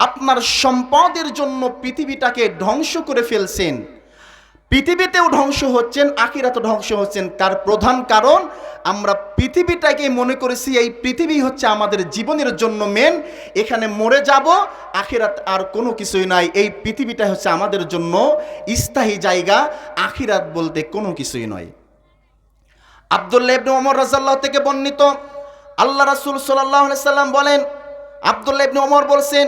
A: আপনার সম্পদের জন্য পৃথিবীটাকে ধ্বংস করে ফেলছেন। পৃথিবীতেও ধ্বংস হচ্ছেন, আখিরাতেও ধ্বংস হচ্ছেন। তার প্রধান কারণ আমরা পৃথিবীটাকে মনে করেছি এই পৃথিবী হচ্ছে আমাদের জীবনের জন্য মেন, এখানে মরে যাব, আখিরাত আর কোনো কিছুই নাই। এই পৃথিবীটা হচ্ছে আমাদের জন্য স্থায়ী জায়গা, আখিরাত বলতে কোনো কিছুই নয়। আব্দুল্লাহ ইবনে ওমর রাদিয়াল্লাহু থেকে বর্ণিত, আল্লাহ রাসূল সাল্লাল্লাহু আলাইহি সাল্লাম বলেন, আব্দুল্লাহ ইবনে ওমর বলছেন,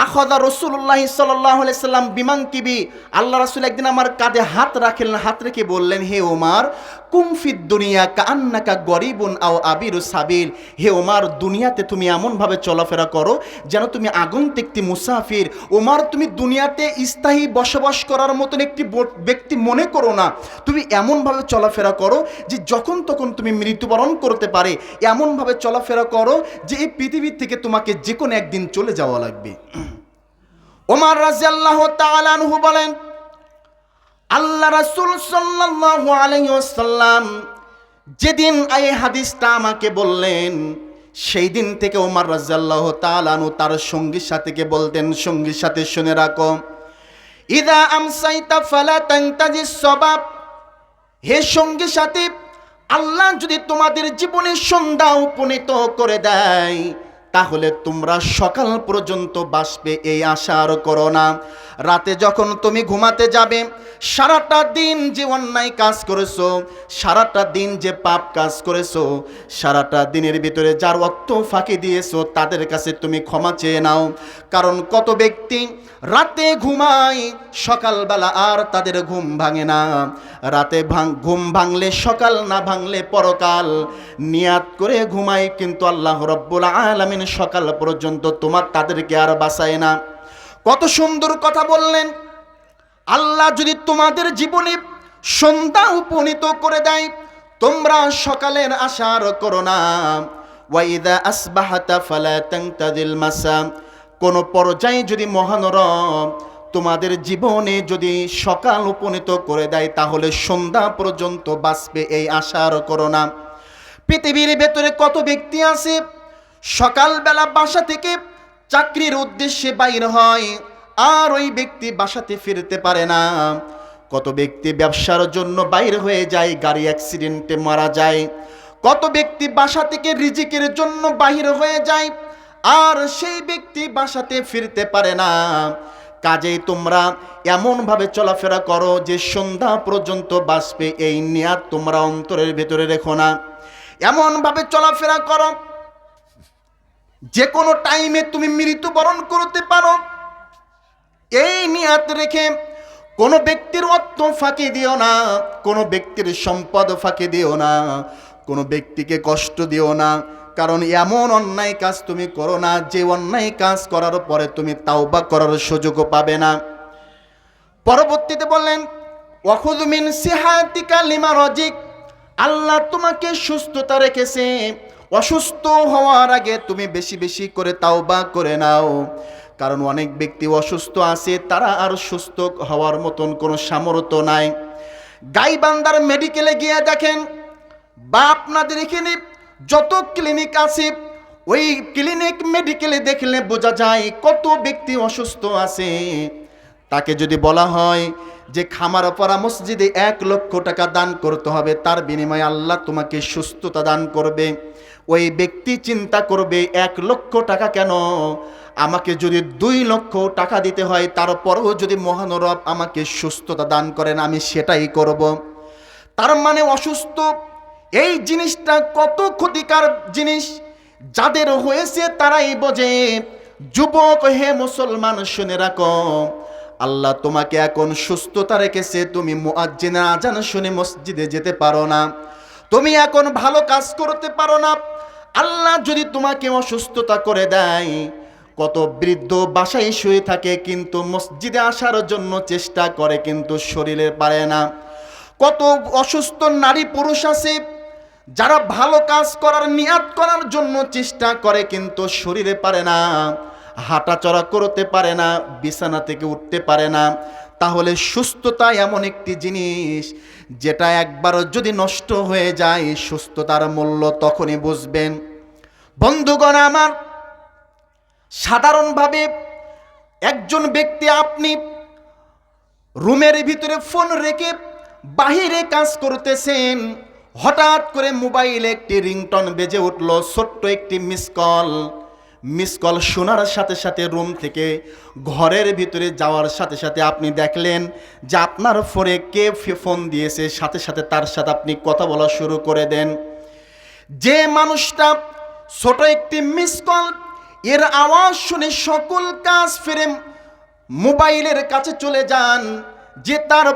A: আখাযা রাসূলুল্লাহ সাল্লাল্লাহু আলাইহি সাল্লাম বিমানকিবি, আল্লাহ রাসূল একদিন আমার কাঁধে হাত রাখলেন, হাত রেখে বললেন, হে ওমর, কুম ফিদ দুনিয়া কাআন্নাকা গরিবুন আও আবিরু সাবিল। হে ওমর, দুনিয়াতে তুমি এমনভাবে চলাফেরা করো যেন তুমি আগন্তুক মুসাফির। ওমর, তুমি দুনিয়াতে স্থায়ী বসবাস করার মতন একটি ব্যক্তি মনে করো না। তুমি এমনভাবে চলাফেরা করো যে যখন তখন তুমি মৃত্যুবরণ করতে পারে। এমনভাবে চলাফেরা করো যে এই পৃথিবী থেকে তোমাকে যে কোনো একদিন চলে যাওয়া লাগবে। ওমর রাদিয়াল্লাহু তাআলা আনহু বলেন, আল্লাহ রাসূল সাল্লাল্লাহু আলাইহি ওয়াসাল্লাম যেদিন এই হাদিসটা আমাকে বললেন, সেই দিন থেকে ওমর রাদিয়াল্লাহু তাআলা আনহু তার সঙ্গীর সাথীকে বলতেন, সঙ্গীর সাথে শুনে রাখো, ইদা আমসাইতা ফালা তানতাজিস সবাব। হে সঙ্গী সাথী, আল্লাহ যদি তোমাদের জীবনে সন্ধ্যা উপনীত করে দেয়, তাহলে তোমরা সকাল পর্যন্ত বাঁচবে এই আশা আর করো না। রাতে যখন তুমি ঘুমাতে যাবে, সারাটা দিন যে অন্যায় কাজ করেছো, সারাটা দিন যে পাপ কাজ করেছো, সারাটা দিনের ভিতরে যার অর্থ ফাঁকি দিয়েছো, তাদের কাছে তুমি ক্ষমা চেয়ে নাও। কারণ কত ব্যক্তি রাতে ঘুমায়, সকালবেলা আর তাদের ঘুম ভাঙে না। রাতে ঘুম ভাঙলে সকাল, না ভাঙলে পরকাল। নিয়াত করে ঘুমায়, কিন্তু আল্লাহ রব্বুল আলামিন সকাল পর্যন্ত তাদেরকে আর বাঁচায় না। কত সুন্দর কথা বললেন। আল্লাহ যদি তোমাদের জীবনে সন্ধ্যা উপনীত করে দেয়, তোমরা সকালের আশা আর করো না। ওয়াইদা আসবাহাতা ফালা তানতাদিল মাসা। কোন পর্যায়ে যদি মহান রব তোমাদের জীবনে যদি সকাল উপনীত করে দেয়, তাহলে সন্ধ্যা পর্যন্ত বাঁচবে এই আশা আর করো না। পৃথিবীর ভেতরে কত ব্যক্তি আছে সকালবেলা বাসা থেকে চাকরির উদ্দেশ্যে বাইর হয়, আর ওই ব্যক্তি বাসাতে ফিরতে পারে না। কত ব্যক্তি ব্যবসার জন্য বাইর হয়ে যায়, গাড়ি অ্যাক্সিডেন্টে মারা যায়। কত ব্যক্তি বাসা থেকে রিজিকের জন্য বাহির হয়ে যায়, আর সেই ব্যক্তি বাসাতে ফিরতে পারে না। কাজেই তোমরা এমনভাবে চলাফেরা করো যে সন্ধ্যা পর্যন্ত বাঁচবে, এই নিয়াত তোমরা অন্তরের ভেতরে রেখো না। এমনভাবে চলাফেরা করো যে কোনো টাইমে তুমি মৃত্যুবরণ করতে পারো, এই নিয়াত রেখে কোনো ব্যক্তির অর্থ ফাঁকি দিও না, কোনো ব্যক্তির সম্পদ ফাঁকি দিও না, কোনো ব্যক্তিকে কষ্ট দিও না। কারণ এমন অন্যায় কাজ তুমি করো না যে অন্যায় কাজ করার পরে তুমি তাওবা করার সুযোগও পাবে না। পরবর্তীতে বললেন, ওয়াখুয মিন সিহাতিকা লিমারাজিক। আল্লাহ তোমাকে সুস্থতা রেখেছে, অসুস্থ হওয়ার আগে তুমি বেশি বেশি করে তাওবা করে নাও। কারণ অনেক ব্যক্তি অসুস্থ আছে, তারা আর সুস্থ হওয়ার মতন কোনো সামর্থ্য নাই। গাইবান্ধার মেডিকেলে গিয়ে দেখেন, বা আপনাদের এখানে যত ক্লিনিক আছে, ওই ক্লিনিক মেডিকেলে দেখলে বোঝা যায় কত ব্যক্তি অসুস্থ আছে। তাকে যদি বলা হয় যে খামারপাড়া মসজিদে 1,00,000 টাকা দান করতে হবে, তার বিনিময়ে আল্লাহ তোমাকে সুস্থতা দান করবে, ওই ব্যক্তি চিন্তা করবে 1,00,000 টাকা কেন, আমাকে যদি 2,00,000 টাকা দিতে হয়, তারপরেও যদি মহান রব আমাকে সুস্থতা দান করেন আমি সেটাই করব। তার মানে অসুস্থ এই জিনিসটা কত ক্ষতিকর জিনিস, যাদের হয়েছে তারাই বোঝে। যুবক হে মুসলমান শুনে রাখো, আল্লাহ তোমাকে এখন সুস্থতা রেখেছে, তুমি মুয়াজ্জিনের আজান শুনে মসজিদে যেতে পারো না, তুমি এখন ভালো কাজ করতে পারো না। আল্লাহ যদি তোমাকে অসুস্থতা করে দেয়, কত বৃদ্ধ বাসায় শুয়ে থাকে কিন্তু মসজিদে আসার জন্য চেষ্টা করে কিন্তু শরীরে পারে না। কত অসুস্থ নারী পুরুষ আছে যারা ভালো কাজ করার নিয়াত করার জন্য চেষ্টা করে কিন্তু শরীরে পারে না, হাঁটাচলা করতে পারে না, বিছানা থেকে উঠতে পারে না। তাহলে সুস্থতা এমন একটি জিনিস যেটা একবার যদি নষ্ট হয়ে যায়, সুস্থতার মূল্য তখনই বুঝবেন। বন্ধুগণ আমার, সাধারণভাবে একজন ব্যক্তি, আপনি রুমের ভিতরে ফোন রেখে বাহিরে কাজ করতেছেন, হঠাৎ করে মোবাইলে একটি রিংটন বেজে উঠল, ছোট্ট একটি মিস কল শোনার সাথে সাথে রুম থেকে ঘরের ভিতরে যাওয়ার সাথে সাথে আপনি দেখলেন যে আপনার ফোনে কে ফোন দিয়েছে, সাথে সাথে তার সাথে আপনি কথা বলা শুরু করে দেন। যে মানুষটা ছোট একটি মিস কল এর আওয়াজ শুনে সকল কাজ ফিরে মোবাইলের কাছে চলে যান, যে তার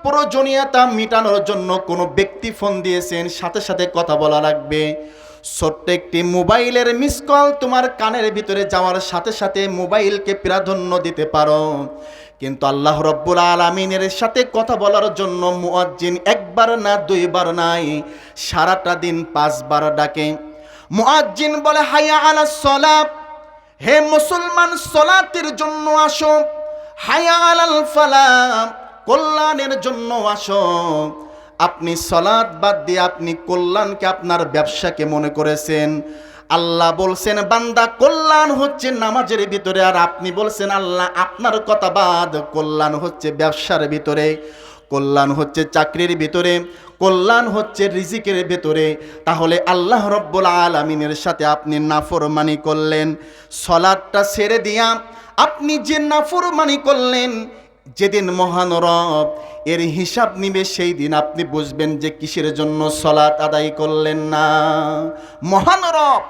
A: প্রয়োজনীয়তা মেটানোর জন্য কোনো ব্যক্তি ফোন দিয়েছেন, সাথে সাথে কথা বলা লাগবে। ছোট্ট একটি মোবাইলের মিস কল তোমার কানের ভিতরে যাওয়ার সাথে সাথে মোবাইলকে প্রাধান্য দিতে পারো, কিন্তু আল্লাহ রব্বুল আলামিনের সাথে কথা বলার জন্য মুয়াজ্জিন একবার না দুইবার নাই, সারাটা দিন 5 বার ডাকে। মুয়াজ্জিন বলে হাইয়া আলাস সালাত, হে মুসলমান সালাতের জন্য আসো, হাইয়া আলাল ফালাহ, কল্যাণের জন্য আসো। আপনি সালাত বাদ দিয়ে আপনি কল্যাণকে আপনার ব্যবসাকে মনে করেছেন। আল্লাহ বলছেন বান্দা কল্যাণ হচ্ছে নামাজের ভিতরে, আর আপনি বলছেন আল্লাহ আপনার কথা বাদ, কল্যাণ হচ্ছে ব্যবসার ভিতরে, কল্যাণ হচ্ছে চাকরির ভিতরে, কল্যাণ হচ্ছে রিজিকের ভিতরে। তাহলে আল্লাহ রব্বুল আলামিনের সাথে আপনি নাফরমানি করলেন, সালাতটা ছেড়ে দিয়া আপনি যে নাফরমানি করলেন, যেদিন মহান রব এর হিসাব নিবে সেই দিন আপনি বুঝবেন যে কিসের জন্য সালাত আদায় করলেন না। মহান রব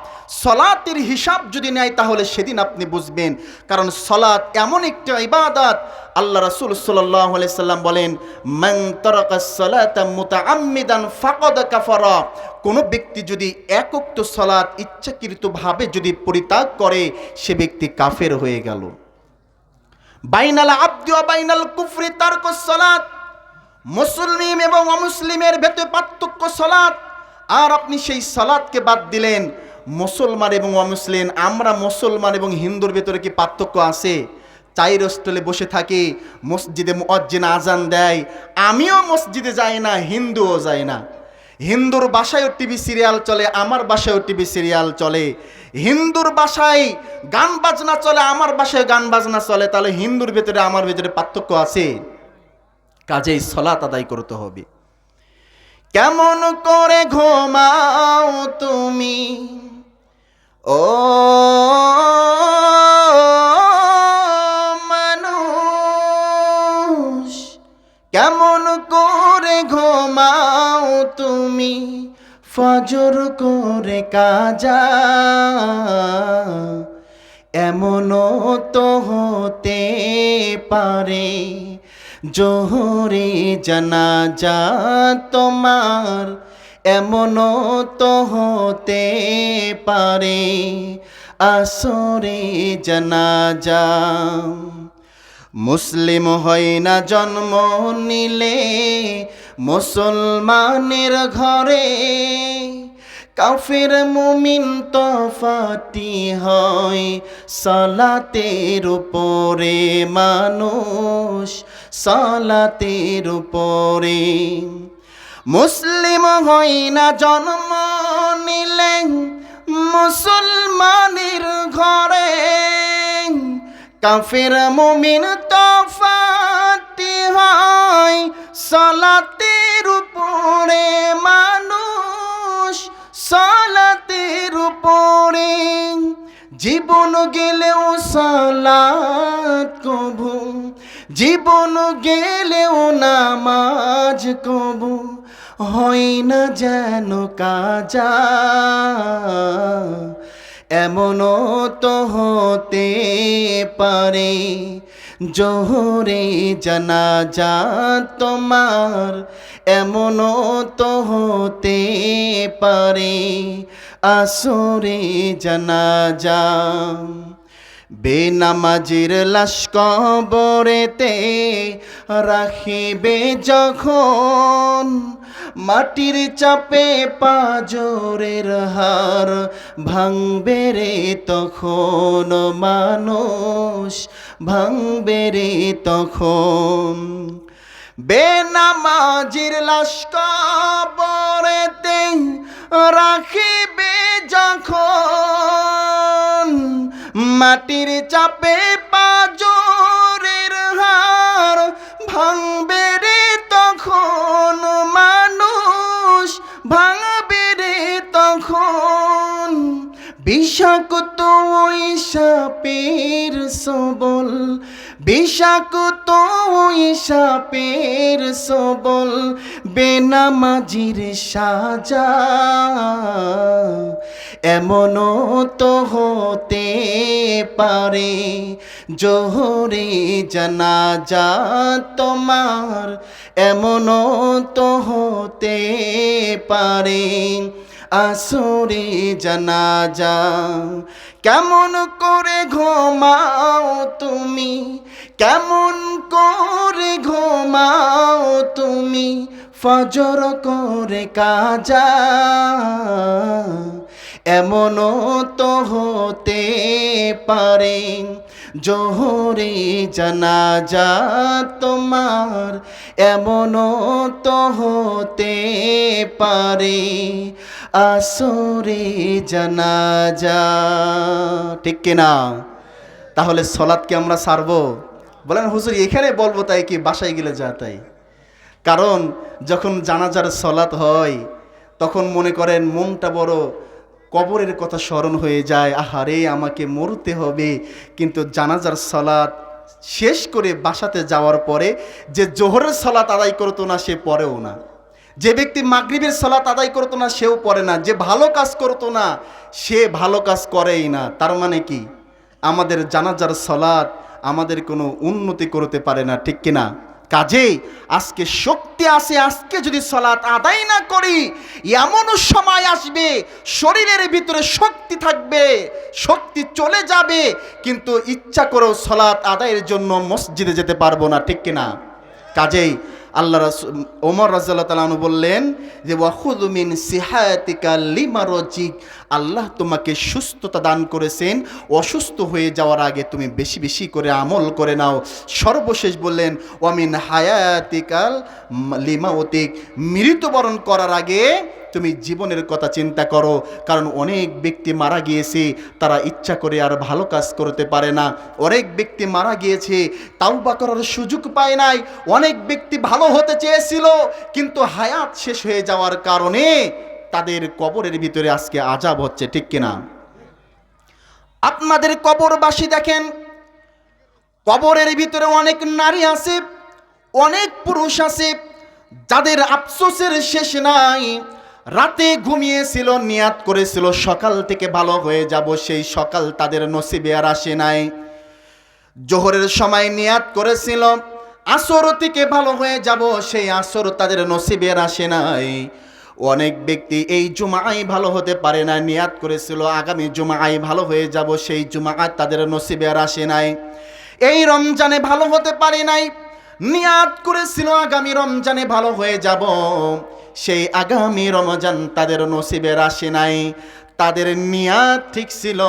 A: সালাতের হিসাব যদি নেয় তাহলে সেদিন আপনি বুঝবেন, কারণ সালাত এমন একটি ইবাদত। আল্লাহ রাসূল সাল্লাল্লাহু আলাইহি সাল্লাম বলেন, মান তারাকাস সালাতা মুতাআম্মিদান ফাকাদ কাফারা, কোন ব্যক্তি যদি এক ওয়াক্ত সালাত ইচ্ছাকৃতভাবে যদি পরিত্যাগ করে সে ব্যক্তি কাফের হয়ে গেল। বাইনাল আবদি ওয়া বাইনাল কুফরি তারকুস সালাত, মুসলিম এবং অমুসলিমের ভেতরে পার্থক্য সালাত। আর আপনি সেই সালাতকে বাদ দিলেন। মুসলমান এবং অমুসলিম, আমরা মুসলমান এবং হিন্দুর ভেতরে কি পার্থক্য আছে? চায়ের স্টলে বসে থাকি, মসজিদে মুয়াজ্জিন আজান দেয়, আমিও মসজিদে যাই না, হিন্দুও যায় না। হিন্দুর বাসায়ও টিভি সিরিয়াল চলে, আমার বাসায়ও টিভি সিরিয়াল চলে। হিন্দুর বাসায় গান বাজনা চলে, আমার বাসায় গান বাজনা চলে। তাহলে হিন্দুর ভেতরে আমার ভেতরে পার্থক্য আছে? কাজেই সালাত আদায় করতে হবে। কেমন করে ঘুমাও তুমি ও মানুষ, কেমন করে ঘুমাও তুমি ফজর করে কাজা, এমনও তো হতে পারে জোহরে জানাজা তোমার, এমনও তো হতে পারে আসরে জানাজা। মুসলিম হয় না জন্ম নিলে মুসলমানের ঘরে, কাফের মুমিন তফাতি হয় সালাতের উপরে, মানুষ সালাতের উপরে। মুসলিম হই না জন্ম নিলে মুসলমানের ঘরে, কাফের মুমিন তফাতি হয় সালাতের উপরে, মানুষ সালাতের উপরে। জীবন গেলেও সালাত কবু, জীবন গেলেও নামাজ কবু হয় না যেন কাজা। এমনও তো হতে পারে জোহরে জানাজা তোমার, এমনও তো হতে পারে আসরে জানাজা। বেনামাজির লাশ কবরেতে রাখিবে যখন, মাটির চাপে পাজরের হার ভাঙবে রে তখন, মানুষ ভাঙবে রে তখন। বেনামাজির লাশ কবরেতে রাখিবে যখন, মাটির চাপে পাজরের হার ভাঙবে রে তখন, মানুষ ভাঙবে রে তখন। বিষাক্ত ওই সাপের সবল, বিষাক্ত ওই সাপের সবল, বেনামাজির সাজা। এমনও তো হতে পারে জোহরে জানাজা তোমার, এমনও তো হতে পারে আসরে জানাজা। কেমন করে ঘুমাও তুমি, কেমন করে ঘুমাও তুমি, ফজর করে কাজা। এমনও তো হতে পারে জোহরে জানাজা তোমার, এমনও তো হতে পারে আসরে জানাজা। ঠিক কিনা? তাহলে সলাৎকে আমরা ছাড়বো? বলেন হুজুর এখানে বলবো তাই কি বাসায় গেলে যা তাই? কারণ যখন জানাজার সলাৎ হয় তখন মনে করেন মনটা বড় কবরের কথা স্মরণ হয়ে যায়, আহারে আমাকে মরতে হবে। কিন্তু জানাজার সলাৎ শেষ করে বাসাতে যাওয়ার পরে যে জোহরের সলাৎ আদায় করতো না সে পড়েও না, যে ব্যক্তি মাগরিবের সলাৎ আদায় করতো না সেও পড়ে না, যে ভালো কাজ করতো না সে ভালো কাজ করেই না। তার মানে কি আমাদের জানাজার সলাৎ আমাদের কোনো উন্নতি করতে পারে না, ঠিক কিনা? কাজেই আজকে শক্তি আছে, আজকে যদি সলাৎ আদায় না করি এমনও সময় আসবে শরীরের ভিতরে শক্তি থাকবে, শক্তি চলে যাবে, কিন্তু ইচ্ছা করেও সলাৎ আদায়ের জন্য মসজিদে যেতে পারবো না, ঠিক কিনা? কাজেই আল্লাহ ওমর রাদিয়াল্লাহু তাআলা আনহু বললেন যে ওয়াখুযু মিন সিহাতিকা লিমারজিক, আল্লাহ তোমাকে সুস্থতা দান করেছেন, অসুস্থ হয়ে যাওয়ার আগে তুমি বেশি বেশি করে আমল করে নাও। সর্বশেষ বললেন ওয়ামিন হায়াতিকাল লিমাউতিক, মৃত্যুবরণ করার আগে তুমি জীবনের কথা চিন্তা করো। কারণ অনেক ব্যক্তি মারা গিয়েছে তারা ইচ্ছা করে আর ভালো কাজ করতে পারে না, অনেক ব্যক্তি মারা গিয়েছে তাওবা করার সুযোগ পায় নাই, অনেক ব্যক্তি ভালো হতে চেয়েছিল কিন্তু হায়াত শেষ হয়ে যাওয়ার কারণে তাদের কবরের ভিতরে আজকে আযাব হচ্ছে, ঠিক কিনা? আপনাদের কবরবাসী দেখেন, কবরের ভিতরে অনেক নারী আছে, অনেক পুরুষ আছে যাদের আফসোসের শেষ নাই। রাতে ঘুমিয়েছিল, নিয়াত করেছিল সকাল থেকে ভালো হয়ে যাব, সেই সকাল তাদের নসিবে আর আসে নাই। জোহরের সময় নিয়াত করেছিল আসর থেকে ভালো হয়ে যাব, সেই আসর তাদের নসিবে আর আসে নাই। অনেক ব্যক্তি এই জুমায় ভালো হতে পারে না, নিয়াত করেছিল আগামী জুমায় ভালো হয়ে যাব, সেই জুমা তাদের নসিবে আর আসে নাই। এই রমজানে ভালো হতে পারে নাই, নিয়াত করেছিল আগামী রমজানে ভালো হয়ে যাব, সেই আগামী রমজান তাদের নসিবে আসে নাই। তাদের নিয়াত ঠিক ছিল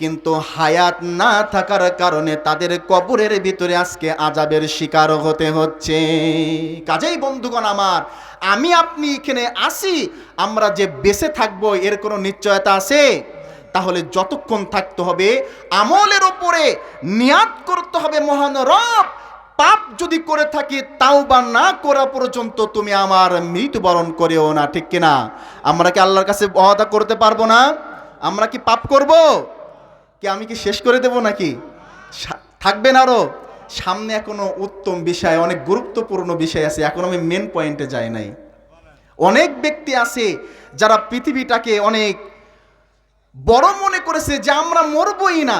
A: কিন্তু হায়াত না থাকার কারণে তাদের কবরের ভিতরে আজকে আযাবের শিকার হতে হচ্ছে। কাজেই বন্ধুগণ আমার, আমি আপনি এখানে আসি, আমরা যে বেঁচে থাকবো এর কোনো নিশ্চয়তা আছে? তাহলে যতক্ষণ থাকতে হবে আমলের উপরে নিয়াত করতে হবে, মহান রব পাপ যদি করে থাকি তাওবা না করা পর্যন্ত তুমি আমার মৃত্যুবরণ করেও না, ঠিক কিনা? আমরা কি আল্লাহর কাছে ওয়াদা করতে পারবো না? আমরা কি পাপ করব? কি আমি কি শেষ করে দেব নাকি? থাকবেন আরো সামনে, এখনো উত্তম বিষয়, অনেক গুরুত্বপূর্ণ বিষয় আছে, এখন আমি মেন পয়েন্টে যাই নাই। অনেক ব্যক্তি আছে যারা পৃথিবীটাকে অনেক বড় মনে করেছে যে আমরা মরবই না,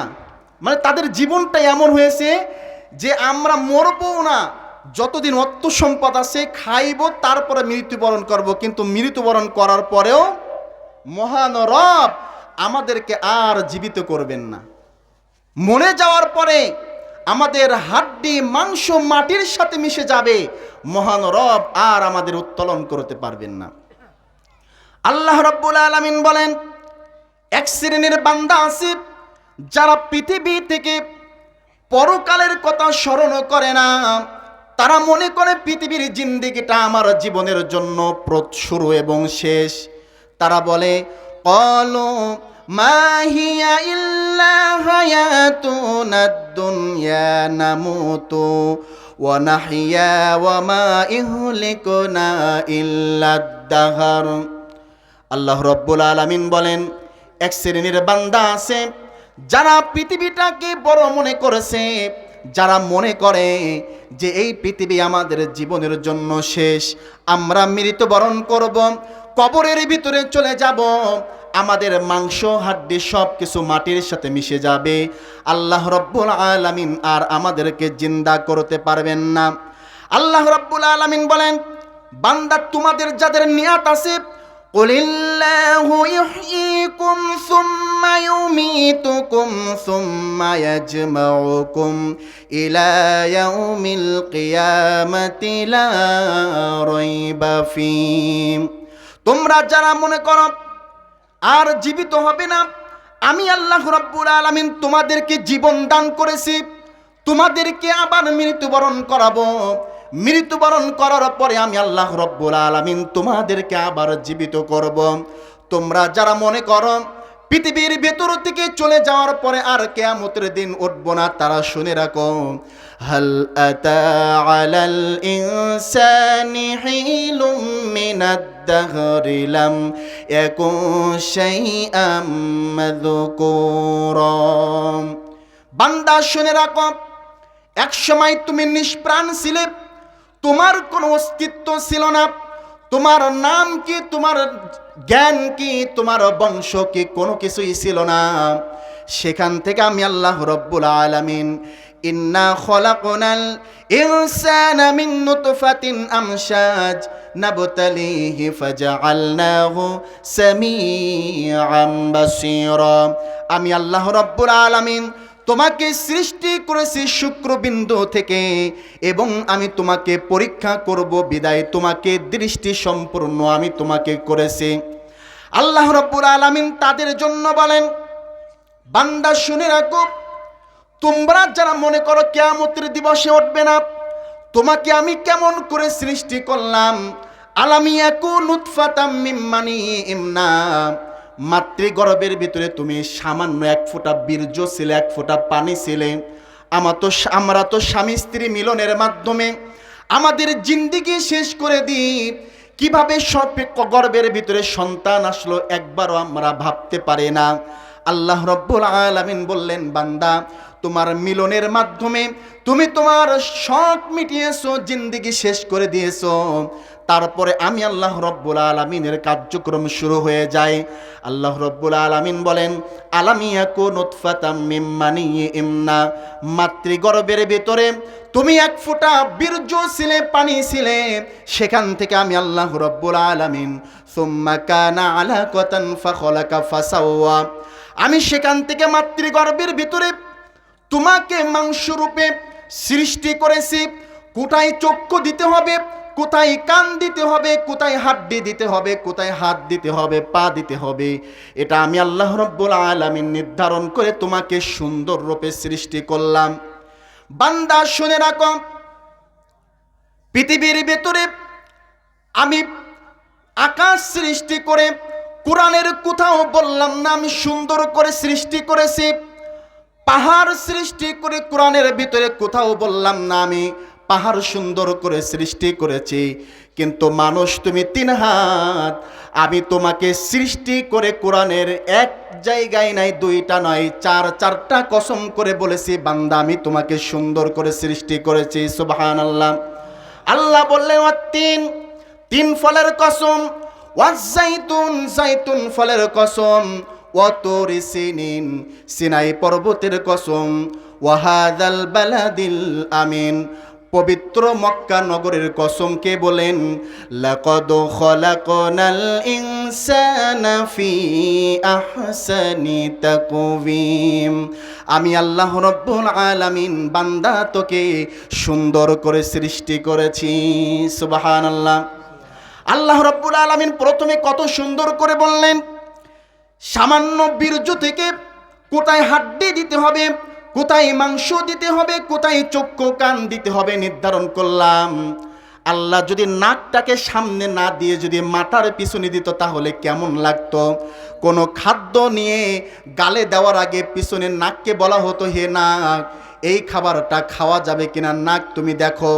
A: মানে তাদের জীবনটা এমন হয়েছে যে আমরা মরবও না, যতদিন অর্থ সম্পদ আছে খাইব তারপরে মৃত্যুবরণ করব, কিন্তু মৃত্যুবরণ করার পরেও মহান রব আমাদেরকে আর জীবিত করবেন না। মরে যাওয়ার পরে আমাদের হাড্ডি মাংস মাটির সাথে মিশে যাবে, মহান রব আর আমাদের উত্তোলন করতে পারবেন না। আল্লাহ রাব্বুল আলামিন বলেন, এক শ্রেণীর বান্দা আছে যারা পৃথিবী থেকে পরকালের কথা স্মরণ করে না, তারা মনে করে পৃথিবীর জিন্দেগিটা আমার জীবনের জন্য শুরু এবং শেষ। তারা বলে, ক্বালু মা হিয়া ইল্লা হায়াতুনাদ দুনিয়া নামুতু ওয়া নাহইয়া ওয়া মা ইহলিকুনা ইল্লাদ দাহর। আল্লাহ রাব্বুল আলামিন বলেন, এক শ্রেণীর বান্দা আছে যারা পৃথিবীটাকে বড় মনে করেছে, যারা মনে করে যে এই পৃথিবী আমাদের জীবনের জন্য শেষ, আমরা মৃত্যুবরণ করব, কবরের ভিতরে চলে যাব, আমাদের মাংস হাড্ডি সব কিছু মাটির সাথে মিশে যাবে, আল্লাহ রাব্বুল আলামিন আর আমাদেরকে জিন্দা করতে পারবেন না। আল্লাহ রাব্বুল আলামিন বলেন, বান্দা তোমাদের যাদের নিয়াত আছে, কুলিল্লাহু ইহয়িকুম সুম্মা ইউমীতুকুম সুম্মা ইয়াজমাউকুম ইলা ইয়াউমিল কিয়ামাতি লা রাইবা ফীহ। তোমরা যারা মনে করো আর জীবিত হবে না, আমি আল্লাহ রাব্বুল আলামিন তোমাদেরকে জীবন দান করেছি, তোমাদেরকে আবার মৃত্যুবরণ করাবো, মৃত্যুবরণ করার পরে আমি আল্লাহ রাব্বুল আলামিন তোমাদেরকে আবার জীবিত করব। তোমরা যারা মনে করো পৃথিবীর ভেতর থেকে চলে যাওয়ার পরে আর কিয়ামতের দিন উঠবো না, তারা শুনে রাখো, হাল আতা আলাল ইনসানি হিলুম মিনাদ দাহরি লাম ইয়াকুন শাইআম মাযকুরা। বান্দা শুনে রাখো, এক সময় তুমি নিষ্প্রাণ ছিলে, তোমার কোনো অস্তিত্ব ছিল না, তোমার নাম কি, তোমার জ্ঞান কি, তোমার বংশ কি, কোনো কিছুই ছিল না। সেখান থেকে আমি আল্লাহ রাব্বুল আলামিন, ইন্না খলাকনাল ইনসানা মিন নুতফাতিন আমশাজ নাবতালিহি ফাজআলনাহু সামিআম বাসীরা। আমি আল্লাহ রাব্বুল আলামিন তোমাকে সৃষ্টি করেছি শুক্রবিন্দু থেকে, এবং আমি তোমাকে পরীক্ষা করব বিদায় তোমাকে দৃষ্টি সম্পূর্ণ আমি তোমাকে করেছি। আল্লাহ রাব্বুল আলামিন তাদের জন্য বলেন, বান্দা শুনে রাখো, তোমরা যারা মনে করো কিয়ামতের দিবসে উঠবে না, তোমাকে আমি কেমন করে সৃষ্টি করলাম। আলাম ইয়াকুন নুতফাতাম মিন মানি ইমনা, মাতৃগর্ভের ভিতরে তুমি সামান্য এক ফোঁটা বীর্য ছিলে, এক ফোঁটা পানি ছিলে। আমরা তো স্বামী স্ত্রী মিলনের মাধ্যমে আমাদের জিন্দেগি শেষ করে দিই, কিভাবে সব গর্ভের ভিতরে সন্তান আসলো একবারও আমরা ভাবতে পারি না। আল্লাহ রাব্বুল আলামিন বললেন, বান্দা তোমার মিলনের মাধ্যমে তুমি তোমার শখ মিটিয়েছো, জিন্দেগি শেষ করে দিয়েছো, তারপরে আমি আল্লাহ রাব্বুল আলামিনের কার্যক্রম শুরু হয়ে যায়। আল্লাহ রাব্বুল আলামিন বলেন, আলাম ইয়াকুন নুতফাতাম মিন মানি ইমনা, মাতৃগর্ভের ভিতরে তুমি এক ফোঁটা বীর্য ছিলে, পানি ছিলে, সেখান থেকে আমি আল্লাহ রাব্বুল আলামিন সুম্মা কানা আলাকাতান ফাখলাকা ফাসাওয়া, আমি সেখান থেকে মাতৃগর্ভের ভিতরে তোমাকে মাংস রূপে সৃষ্টি করেছি। কোথায় চক্ষু দিতে হবে, কোথায় কান দিতে হবে, কোথায় হাড্ডি দিতে হবে, কোথায় হাত দিতে হবে, পা দিতে হবে, এটা আমি আল্লাহ রাব্বুল আলামিন নির্ধারণ করে তোমাকে সুন্দর রূপে সৃষ্টি করলাম। বান্দা শুনে রাখো, পৃথিবীর ভেতরে আমি আকাশ সৃষ্টি করে কোরআনের কোথাও বললাম না আমি সুন্দর করে সৃষ্টি করেছি। পাহাড় সৃষ্টি করে কোরআনের ভিতরে কোথাও বললাম না আমি পাহাড় সুন্দর করে সৃষ্টি করেছি। কিন্তু মানুষ তুমি 3 হাত, আমি তোমাকে সৃষ্টি করে কোরআনের এক জায়গায় নাই, 2টা নয়, 4টা কসম করে বলেছি বান্দা আমি তোমাকে সুন্দর করে সৃষ্টি করেছি। সুবহানাল্লাহ। আল্লাহ বললেন তিন ফলের কসম, ওয়াজাইতুন, জাইতুন ফলের কসম, ওয়াতুরি সিনিন, সিনাই পর্বতের কসম, ওয়াহাদাল বালাদিল আমিন, পবিত্র মক্কা নগরের কসম কে বলেন? লাকাদ খলাকনাল ইনসানা ফি আহসানি তাকওয়িম, আমি আল্লাহ রাব্বুল আলামিন বান্দা তোকে সুন্দর করে সৃষ্টি করেছি। সুবহানাল্লাহ। আল্লাহ রাব্বুল আলামিন প্রথমে কত সুন্দর করে বললেন, সামান্য বীর্য থেকে কোথায় হাড্ডি দিতে হবে, কোথায় মাংস দিতে হবে, কোথায় চক্ষু কান দিতে হবে নির্ধারণ করলাম। আল্লাহ যদি নাকটাকে সামনে না দিয়ে যদি মাথার পিছনে দিত তাহলে কেমন লাগতো? কোনো খাদ্য নিয়ে গালে দেওয়ার আগে পিছনে নাককে বলা হতো, হে নাক এই খাবারটা খাওয়া যাবে কিনা, নাক তুমি দেখো,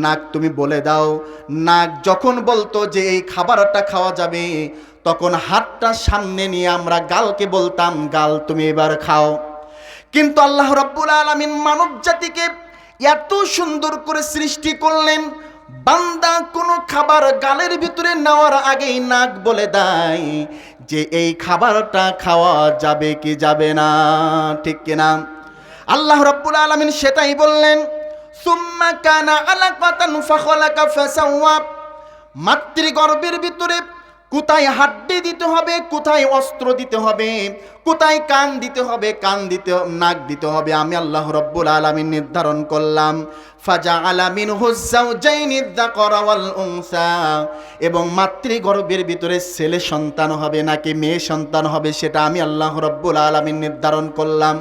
A: নাক তুমি বলে দাও। নাক যখন বলতো যে এই খাবারটা খাওয়া যাবে, তখন হাতটা সামনে নিয়ে আমরা গালকে বলতাম, গাল তুমি এবার খাও। কিন্তু আল্লাহ রাব্বুল আলামিন মানব জাতিকে এত সুন্দর করে সৃষ্টি করলেন, বান্দা কোনো খাবার গালের ভিতরে নেওয়ার আগেই নাক বলে দেয় যে এই খাবারটা খাওয়া যাবে কি যাবে না, ঠিক কিনা? আল্লাহ রাব্বুল আলামিন সেটাই বললেন, সুম্মা কানা আলাকাতান ফাখলাকা ফাসাওয়া, মাতৃগর্ভের ভিতরে কোথায় হাড্ডি দিতে হবে, কোথায় অস্ত্র দিতে হবে, কোথায় কান দিতে হবে, নাক দিতে হবে, আমি আল্লাহ রাব্বুল আলামিন নির্ধারণ করলাম। ফাজাআলা মিনহু যাওজাইনি যাকারা ওয়াল উনসা, এবং মাতৃগর্ভের ভিতরে ছেলে সন্তান হবে নাকি মেয়ে সন্তান হবে সেটা আমি আল্লাহ রাব্বুল আলামিন নির্ধারণ করলাম।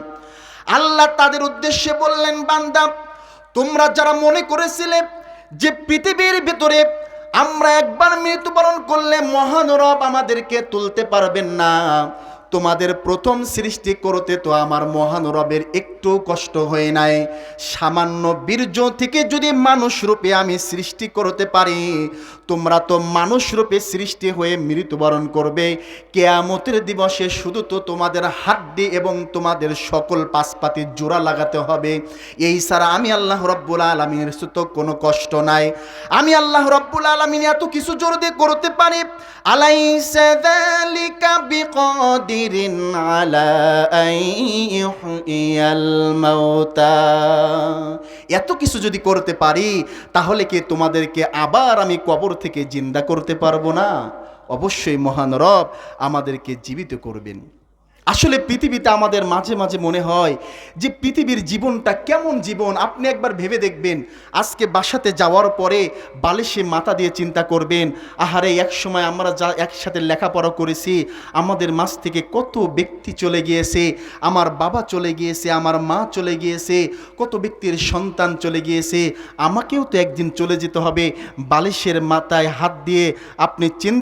A: আল্লাহ তাদের উদ্দেশ্যে বললেন, বান্দা তোমরা যারা মনে করেছিলে যে পৃথিবীর ভিতরে আমরা একবার মৃত্যুবরণ করলে মহান রব আমাদেরকে তুলতে পারবেন না, তোমাদের প্রথম সৃষ্টি করতে তো আমার মহান রবের একটু কষ্ট হয়ে নাই। সামান্য বীর্য থেকে যদি মানুষ রূপে আমি সৃষ্টি করতে পারি, তোমরা তো মানুষ রূপে সৃষ্টি হয়ে মৃত্যুবরণ করবে। কিয়ামতের দিবসে শুধু তো তোমাদের হাড্ডি এবং তোমাদের সকল পাশপাতির জোড়া লাগাতে হবে, এই ছাড়া আমি আল্লাহ রাব্বুল আলামিনের তো কোনো কষ্ট নাই। আমি আল্লাহ রাব্বুল আলামিন এত কিছু জোর দিয়ে করতে পারি। আলাইসা যালিকা বিকাদিরিন আলা আন ইউহইয়াল মাউতা, এত কিছু যদি করতে পারি তাহলে কি তোমাদেরকে আবার আমি কবর থেকে জিন্দা করতে পারবো না? অবশ্যই মহান রব আমাদেরকে জীবিত করবেন। আসলে পৃথিবীতে আমাদের মাঝে মাঝে মনে হয় যে পৃথিবীর জীবনটা কেমন জীবন। আপনি একবার ভেবে দেখবেন, আজকে বাসাতে যাওয়ার পরে বালিশে মাথা দিয়ে চিন্তা করবেন, আহারে এক সময় আমরা যা একসাথে লেখাপড়া করেছি, আমাদের মাঝ থেকে কত ব্যক্তি চলে গিয়েছে, আমার বাবা চলে গিয়েছে, আমার মা চলে গিয়েছে, কত ব্যক্তির সন্তান চলে গিয়েছে, আমাকেও তো একদিন চলে যেতে হবে। বালিশের মাথায় হাত দিয়ে আপনি চিন্তা